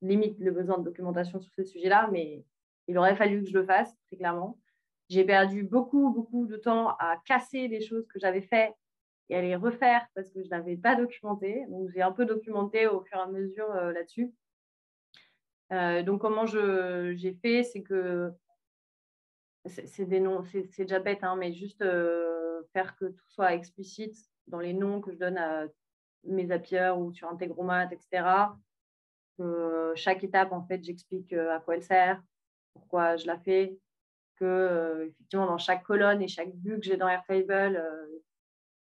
limite le besoin de documentation sur ce sujet-là, mais il aurait fallu que je le fasse, très clairement. J'ai perdu beaucoup de temps à casser les choses que j'avais faites et à les refaire parce que je n'avais pas documenté. Donc, j'ai un peu documenté au fur et à mesure là-dessus. Donc, comment j'ai fait, c'est que c'est des noms, c'est déjà bête, hein, mais juste faire que tout soit explicite dans les noms que je donne à mes Zapier ou sur Integromat, etc. Chaque étape, en fait, j'explique à quoi elle sert, pourquoi je la fais, que effectivement, dans chaque colonne et chaque vue que j'ai dans Airtable,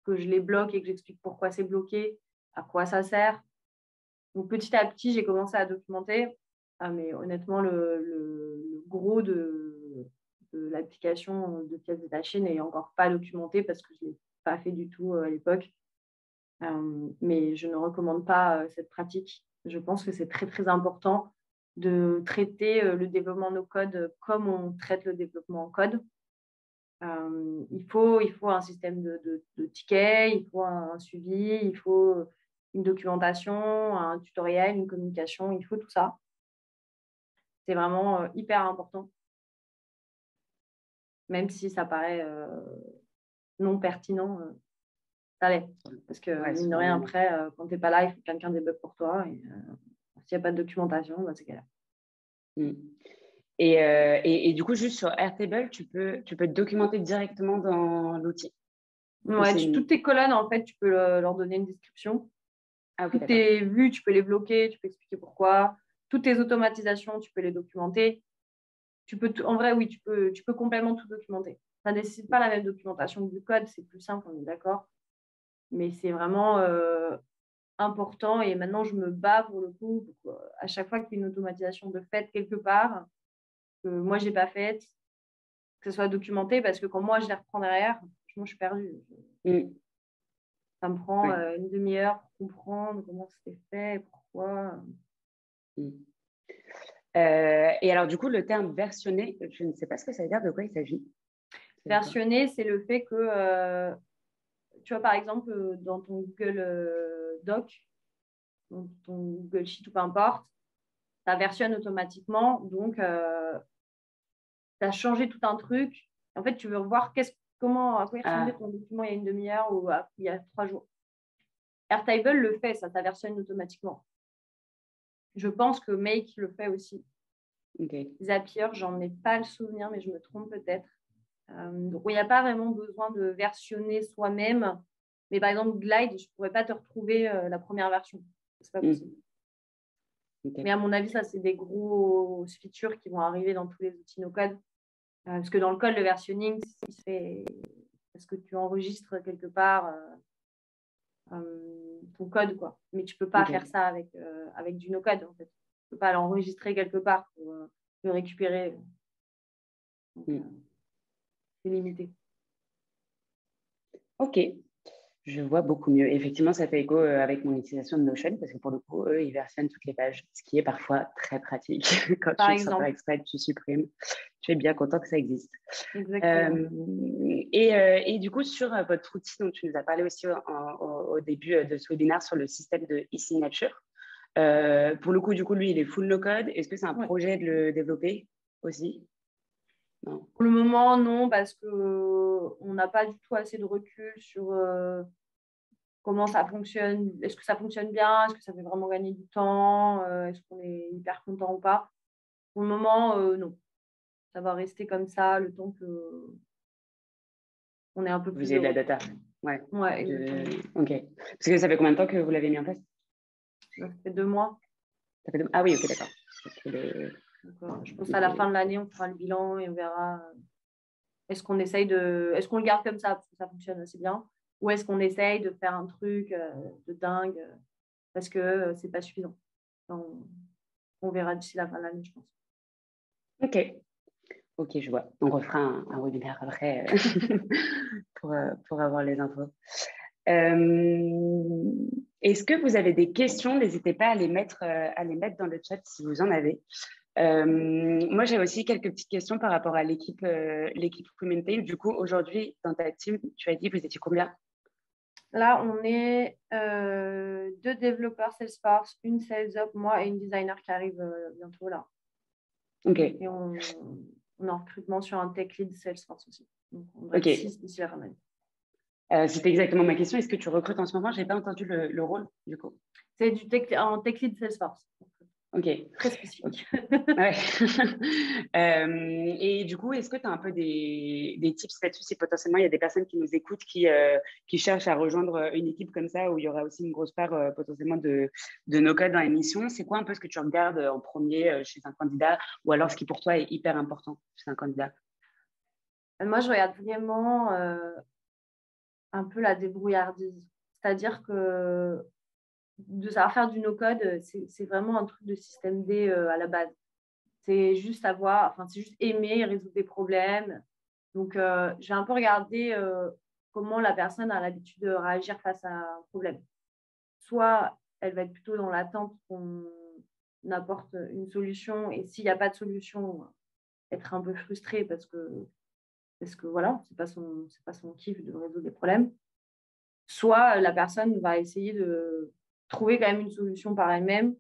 que je les bloque et que j'explique pourquoi c'est bloqué, à quoi ça sert. Donc, petit à petit, j'ai commencé à documenter. Mais honnêtement, le gros de l'application de pièces détachées n'est encore pas documenté parce que je ne l'ai pas fait du tout à l'époque. Mais je ne recommande pas cette pratique. Je pense que c'est très, très important de traiter le développement no code comme on traite le développement en code. Il faut un système de tickets, il faut un suivi, il faut une documentation, un tutoriel, une communication, il faut tout ça. C'est vraiment hyper important, même si ça paraît non pertinent. Ça l'est. Parce que, mine de rien, après, quand tu n'es pas là, il faut que quelqu'un débug pour toi. Et s'il n'y a pas de documentation, c'est galère. Et du coup, juste sur Airtable, tu peux documenter directement dans l'outil. Ouais, toutes tes colonnes, en fait, tu peux leur donner une description. Okay, toutes tes vues, tu peux les bloquer, tu peux expliquer pourquoi. Toutes tes automatisations, tu peux les documenter. En vrai, oui, tu peux complètement tout documenter. Ça ne nécessite pas la même documentation que du code, c'est plus simple, on est d'accord. Mais c'est vraiment important et maintenant, je me bats pour le coup. À chaque fois qu'il y a une automatisation de fait quelque part, que moi, je n'ai pas faite, que ce soit documenté, parce que quand moi, je les reprends derrière, franchement, je suis perdue. Ça me prend une demi-heure pour comprendre comment c'était fait, pourquoi. Et alors, du coup, le terme versionner, je ne sais pas ce que ça veut dire, de quoi il s'agit. Versionner, c'est le fait que, tu vois, par exemple, dans ton Google Doc, dans ton Google Sheet ou peu importe, ça versionne automatiquement. Donc, tu as changé tout un truc. En fait, tu veux revoir à quoi il ressemblait ton document il y a une demi-heure ou il y a 3 jours. Airtable le fait, ça versionne automatiquement. Je pense que Make le fait aussi. Okay. Zapier, j'en ai pas le souvenir, mais je me trompe peut-être. Donc, il n'y a pas vraiment besoin de versionner soi-même. Mais par exemple, Glide, je ne pourrais pas te retrouver la première version. C'est pas possible. Okay. Mais à mon avis, ça, c'est des grosses features qui vont arriver dans tous les outils no-code. Parce que dans le code, le versionning, c'est parce que tu enregistres quelque part ton code, quoi. Mais tu ne peux pas faire ça avec du no-code, en fait. ne peux pas l'enregistrer quelque part pour le récupérer. Donc, c'est limité. Ok, je vois beaucoup mieux. Effectivement, ça fait écho avec mon utilisation de Notion parce que pour le coup, eux, ils versionnent toutes les pages, ce qui est parfois très pratique. Quand Par tu, sans faire exemple. exprès, tu supprimes, tu es bien content que ça existe. Exactement. Et du coup, sur votre outil dont tu nous as parlé aussi au début de ce webinaire sur le système de e-signature, pour le coup, du coup, lui, il est full no-code. Est-ce que c'est un projet de le développer aussi? Non. Pour le moment, non, parce qu'on n'a pas du tout assez de recul sur comment ça fonctionne. Est-ce que ça fonctionne bien? Est-ce que ça fait vraiment gagner du temps? Est-ce qu'on est hyper content ou pas? Pour le moment, non. Ça va rester comme ça le temps qu'on ait un peu plus Vous de avez de la recul. data. Ouais. Ouais, exactement. Ok. Parce que ça fait combien de temps que vous l'avez mis en place? Ça fait 2 mois. Ah oui, ok, d'accord. Donc, je pense qu'à la fin de l'année, on fera le bilan et on verra. Est-ce qu'on le garde comme ça parce que ça fonctionne assez bien, ou est-ce qu'on essaye de faire un truc de dingue parce que c'est pas suffisant. On verra d'ici la fin de l'année, je pense. Ok. Ok, je vois. On refera un webinaire après pour avoir les infos. Est-ce que vous avez des questions? N'hésitez pas à les mettre dans le chat si vous en avez. Moi, j'ai aussi quelques petites questions par rapport à l'équipe Women. Du coup, aujourd'hui, dans ta team, tu as dit, vous étiez combien? Là, on est 2 développeurs Salesforce, une sales up, moi et une designer qui arrive bientôt là. Ok. Et on est en recrutement sur un tech lead Salesforce aussi. Donc, on va être Ok. 6 d'ici la fin de l'année. C'était exactement ma question. Est-ce que tu recrutes en ce moment? Je n'ai pas entendu le rôle, du coup. C'est en tech lead Salesforce. Ok. Très spécifique. Ouais. Et du coup, est-ce que tu as un peu des tips là-dessus si potentiellement il y a des personnes qui nous écoutent qui cherchent à rejoindre une équipe comme ça où il y aura aussi une grosse part potentiellement de no-code dans l'émission? C'est quoi un peu ce que tu regardes en premier chez un candidat ou alors ce qui pour toi est hyper important chez un candidat? Moi, je regarde vraiment un peu la débrouillardise. C'est-à-dire que de savoir faire du no-code, c'est vraiment un truc de système D à la base. C'est juste c'est juste aimer résoudre des problèmes. Donc, j'ai un peu regardé comment la personne a l'habitude de réagir face à un problème. Soit elle va être plutôt dans l'attente qu'on apporte une solution, et s'il n'y a pas de solution, être un peu frustrée parce que voilà, c'est pas son kiff de résoudre des problèmes. Soit la personne va essayer de trouver quand même une solution par elle-même,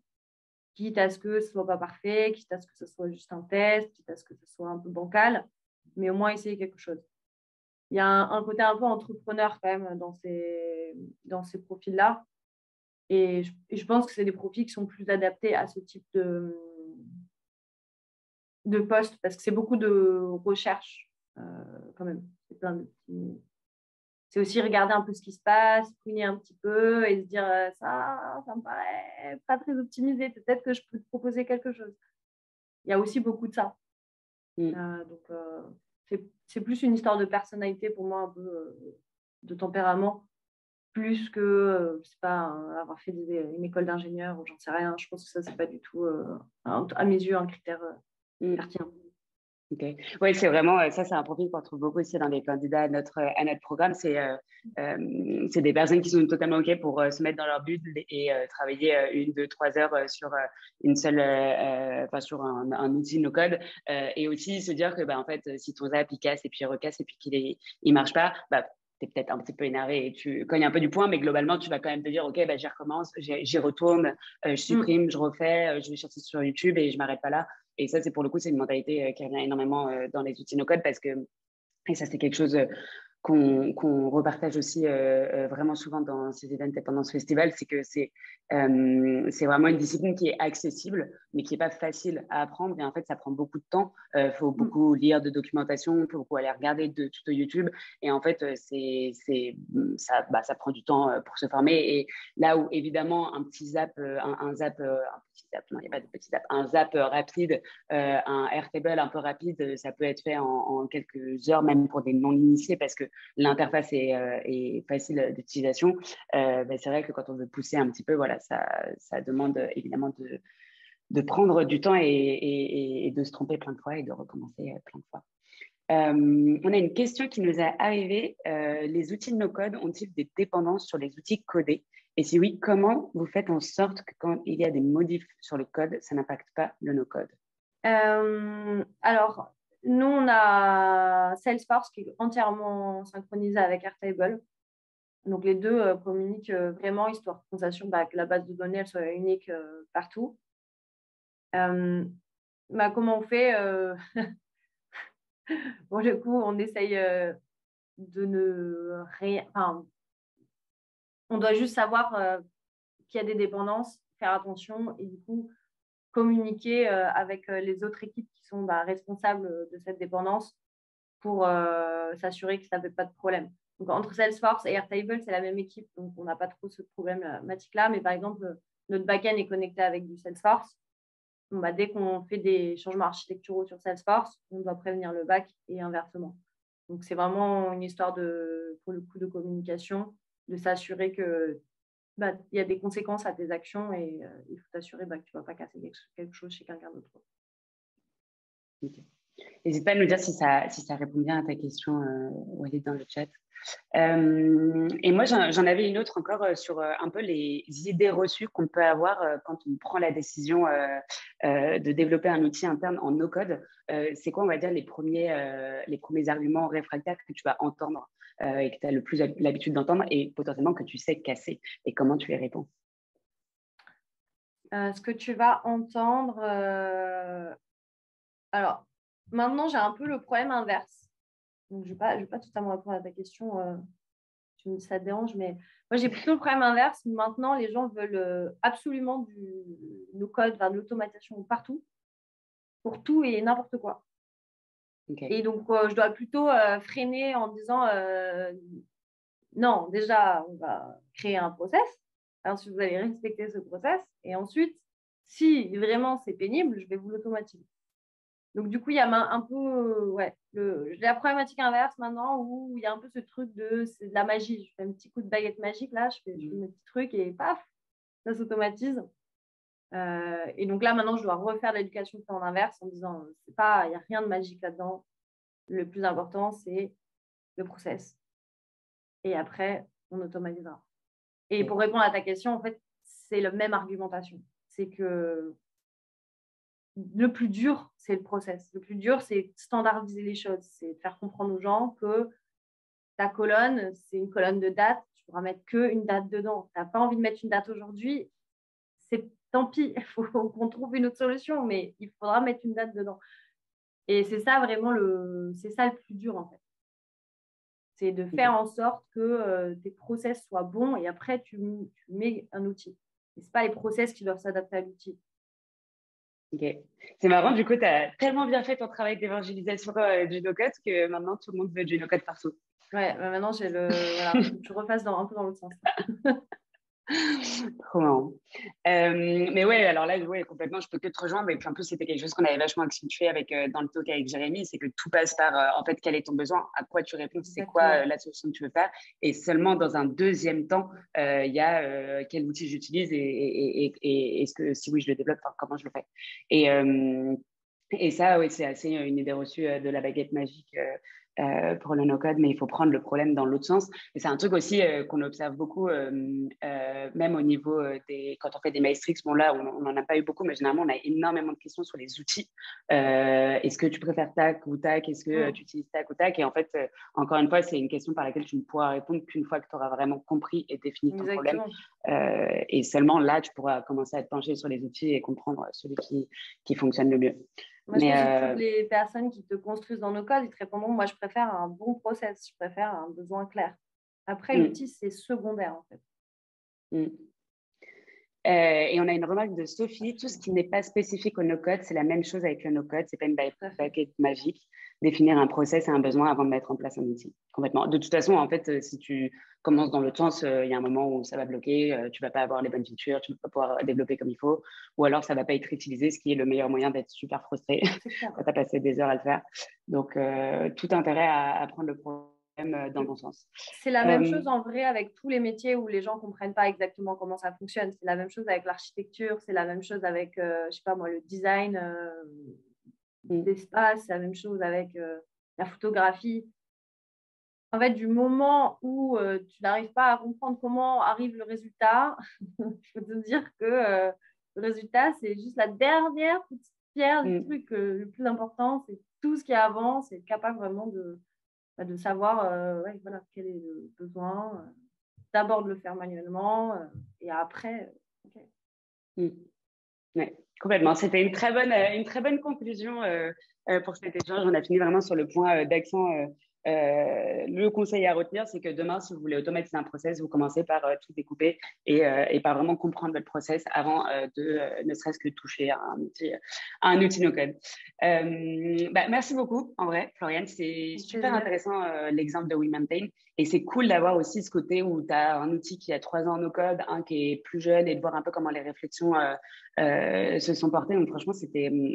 quitte à ce que ce soit pas parfait, quitte à ce que ce soit juste un test, quitte à ce que ce soit un peu bancal, mais au moins essayer quelque chose. Il y a un côté un peu entrepreneur quand même dans ces profils-là. Et je pense que c'est des profils qui sont plus adaptés à ce type de poste, parce que c'est beaucoup de recherche quand même. C'est plein de petits... C'est aussi regarder un peu ce qui se passe, fouiner un petit peu et se dire ça me paraît pas très optimisé. Peut-être que je peux te proposer quelque chose. Il y a aussi beaucoup de ça. Donc, c'est plus une histoire de personnalité pour moi, un peu de tempérament, plus que, je sais pas, avoir fait une école d'ingénieur ou j'en sais rien. Je pense que ça, c'est pas du tout, à mes yeux, un critère pertinent. Ok. Oui, c'est vraiment, ça, c'est un profil qu'on trouve beaucoup aussi dans les candidats à notre programme. C'est des personnes qui sont totalement OK pour se mettre dans leur bulle et travailler 1, 2, 3 heures sur une seule, sur un outil no-code. Et aussi se dire que, en fait, si ton app, il casse et puis il recasse et puis il marche pas, tu es peut-être un petit peu énervé et tu cognes un peu du poing, mais globalement, tu vas quand même te dire, OK, j'y recommence, j'y retourne, je supprime, je refais, je vais chercher sur YouTube et je m'arrête pas là. Et ça, c'est pour le coup, c'est une mentalité qui revient énormément dans les outils no-code parce que, et ça, c'est quelque chose qu'on repartage aussi vraiment souvent dans ces events et pendant ce festival, c'est que c'est vraiment une discipline qui est accessible, mais qui n'est pas facile à apprendre. Et en fait, ça prend beaucoup de temps. Il faut beaucoup lire de documentation, il faut beaucoup aller regarder de tutos YouTube. Et en fait, ça prend du temps pour se former. Et là où, évidemment, un petit zap, un zap, non, il n'y a pas de petit zap, un zap rapide, un Airtable un peu rapide, ça peut être fait en quelques heures, même pour des non-initiés, parce que l'interface est facile d'utilisation. C'est vrai que quand on veut pousser un petit peu, voilà, ça demande évidemment de prendre du temps et de se tromper plein de fois et de recommencer plein de fois. On a une question qui nous est arrivée. Les outils de no-code ont-ils des dépendances sur les outils codés? Et si oui, comment vous faites en sorte que quand il y a des modifs sur le code, ça n'impacte pas le no-code? Alors, nous, on a Salesforce qui est entièrement synchronisé avec Airtable. Donc, les deux communiquent vraiment, histoire qu'on s'assure que la base de données elle soit unique partout. Comment on fait Bon, du coup, on essaye de ne rien... Enfin, on doit juste savoir qu'il y a des dépendances, faire attention et du coup, communiquer avec les autres équipes qui sont responsables de cette dépendance pour s'assurer que ça ne fait pas de problème. Donc, entre Salesforce et Airtable, c'est la même équipe, donc on n'a pas trop ce problématique-là. Mais par exemple, notre backend est connecté avec du Salesforce. Dès qu'on fait des changements architecturaux sur Salesforce, on doit prévenir le back et inversement. Donc, c'est vraiment une histoire pour le coup de communication, de s'assurer que y a des conséquences à tes actions et il faut t'assurer que tu ne vas pas casser quelque chose chez quelqu'un d'autre. Okay. N'hésite pas à nous dire si ça répond bien à ta question, Walid, dans le chat. Et moi, j'en avais une autre encore sur un peu les idées reçues qu'on peut avoir quand on prend la décision de développer un outil interne en no-code. C'est quoi, on va dire, les premiers arguments réfractaires que tu vas entendre et que tu as le plus l'habitude d'entendre et potentiellement que tu sais casser et comment tu les réponds? Ce que tu vas entendre... Alors, maintenant, j'ai un peu le problème inverse. Donc, je ne vais pas totalement répondre à ta question. Tu me dis ça te dérange, mais moi, j'ai plutôt le problème inverse. Maintenant, les gens veulent absolument du no-code, de l'automatisation partout, pour tout et n'importe quoi. Okay. Et donc, je dois plutôt freiner en disant non, déjà, on va créer un process. Alors, si vous allez respecter ce process, et ensuite, si vraiment c'est pénible, je vais vous l'automatiser. Donc, du coup, il y a un peu la problématique inverse maintenant où il y a un peu ce truc c'est de la magie. Je fais un petit coup de baguette magique là, je fais mes petits trucs et paf, ça s'automatise. Et donc là, maintenant, je dois refaire l'éducation en inverse en disant il n'y a rien de magique là-dedans. Le plus important, c'est le process. Et après, on automatisera. Et pour répondre à ta question, en fait, c'est la même argumentation. C'est que le plus dur, c'est le process. Le plus dur, c'est standardiser les choses. C'est faire comprendre aux gens que ta colonne, c'est une colonne de date. Tu pourras mettre qu'une date dedans. Tu n'as pas envie de mettre une date aujourd'hui, c'est tant pis. Il faut qu'on trouve une autre solution, mais il faudra mettre une date dedans. Et c'est ça vraiment c'est ça le plus dur, en fait. C'est de faire en sorte que tes process soient bons et après, tu mets un outil. Et ce n'est pas les process qui doivent s'adapter à l'outil. Ok. C'est marrant, du coup, tu as tellement bien fait ton travail d'évangélisation du no-code que maintenant, tout le monde veut du no-code partout. Ouais, maintenant, j'ai je repasse un peu dans l'autre sens. Trop marrant. Mais ouais, alors là, ouais, complètement, je peux que te rejoindre. Et puis en plus, c'était quelque chose qu'on avait vachement accentué dans le talk avec Jérémy, c'est que tout passe par, en fait, quel est ton besoin, à quoi tu réponds, c'est quoi la solution que tu veux faire. Et seulement dans un deuxième temps, il y a quel outil j'utilise et est-ce que, si oui, je le développe, comment je le fais. Et ça, oui, c'est assez une idée reçue de la baguette magique pour le no-code, mais il faut prendre le problème dans l'autre sens. Et c'est un truc aussi qu'on observe beaucoup, même au niveau quand on fait des Maestrix. Bon, là, on n'en a pas eu beaucoup, mais généralement, on a énormément de questions sur les outils. Est-ce que tu préfères tac ou tac? Est-ce que tu utilises tac ou tac? Et en fait, encore une fois, c'est une question par laquelle tu ne pourras répondre qu'une fois que tu auras vraiment compris et défini ton problème. Et seulement là, tu pourras commencer à te pencher sur les outils et comprendre celui qui fonctionne le mieux. Moi, je pense que toutes les personnes qui te construisent dans nos codes, ils te répondront, moi, je préfère un bon process, je préfère un besoin clair. Après, l'outil, c'est secondaire, en fait. Et on a une remarque de Sophie, tout ce qui n'est pas spécifique au no-code, c'est la même chose avec le no-code, c'est pas une baguette magique. Définir un process et un besoin avant de mettre en place un outil. Complètement. De toute façon, en fait, si tu commences dans l'autre sens, il y a un moment où ça va bloquer, tu vas pas avoir les bonnes features, tu vas pas pouvoir développer comme il faut, ou alors ça va pas être utilisé, ce qui est le meilleur moyen d'être super frustré quand tu as passé des heures à le faire. Donc, tout intérêt à prendre le même dans mon sens. C'est la même chose en vrai avec tous les métiers où les gens ne comprennent pas exactement comment ça fonctionne. C'est la même chose avec l'architecture, c'est la même chose avec, je sais pas moi, le design d'espace, c'est la même chose avec la photographie. En fait, du moment où tu n'arrives pas à comprendre comment arrive le résultat, je peux te dire que le résultat, c'est juste la dernière petite pierre du truc. Le plus important, c'est tout ce qui est avant, c'est être capable vraiment de savoir ouais, voilà, quel est le besoin. D'abord de le faire manuellement et après, OK. Ouais, complètement. C'était une très bonne conclusion pour cet échange. On a fini vraiment sur le point d'accent. Le conseil à retenir, c'est que demain, si vous voulez automatiser un process, vous commencez par tout découper et par vraiment comprendre votre process avant de ne serait-ce que toucher à un outil no-code. Merci beaucoup, en vrai, Floriane. C'est super intéressant l'exemple de WeMaintain. Et c'est cool d'avoir aussi ce côté où tu as un outil qui a 3 ans no-code, un qui est plus jeune et de voir un peu comment les réflexions se sont portées. Donc franchement,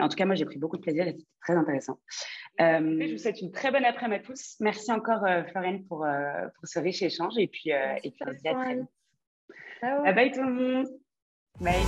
en tout cas, moi, j'ai pris beaucoup de plaisir et c'était très intéressant. Je vous souhaite une très bonne après-midi à tous. Merci encore, Floriane, pour ce riche échange. Et puis, on se dit à très vite. Bye bye tout le monde. Bye.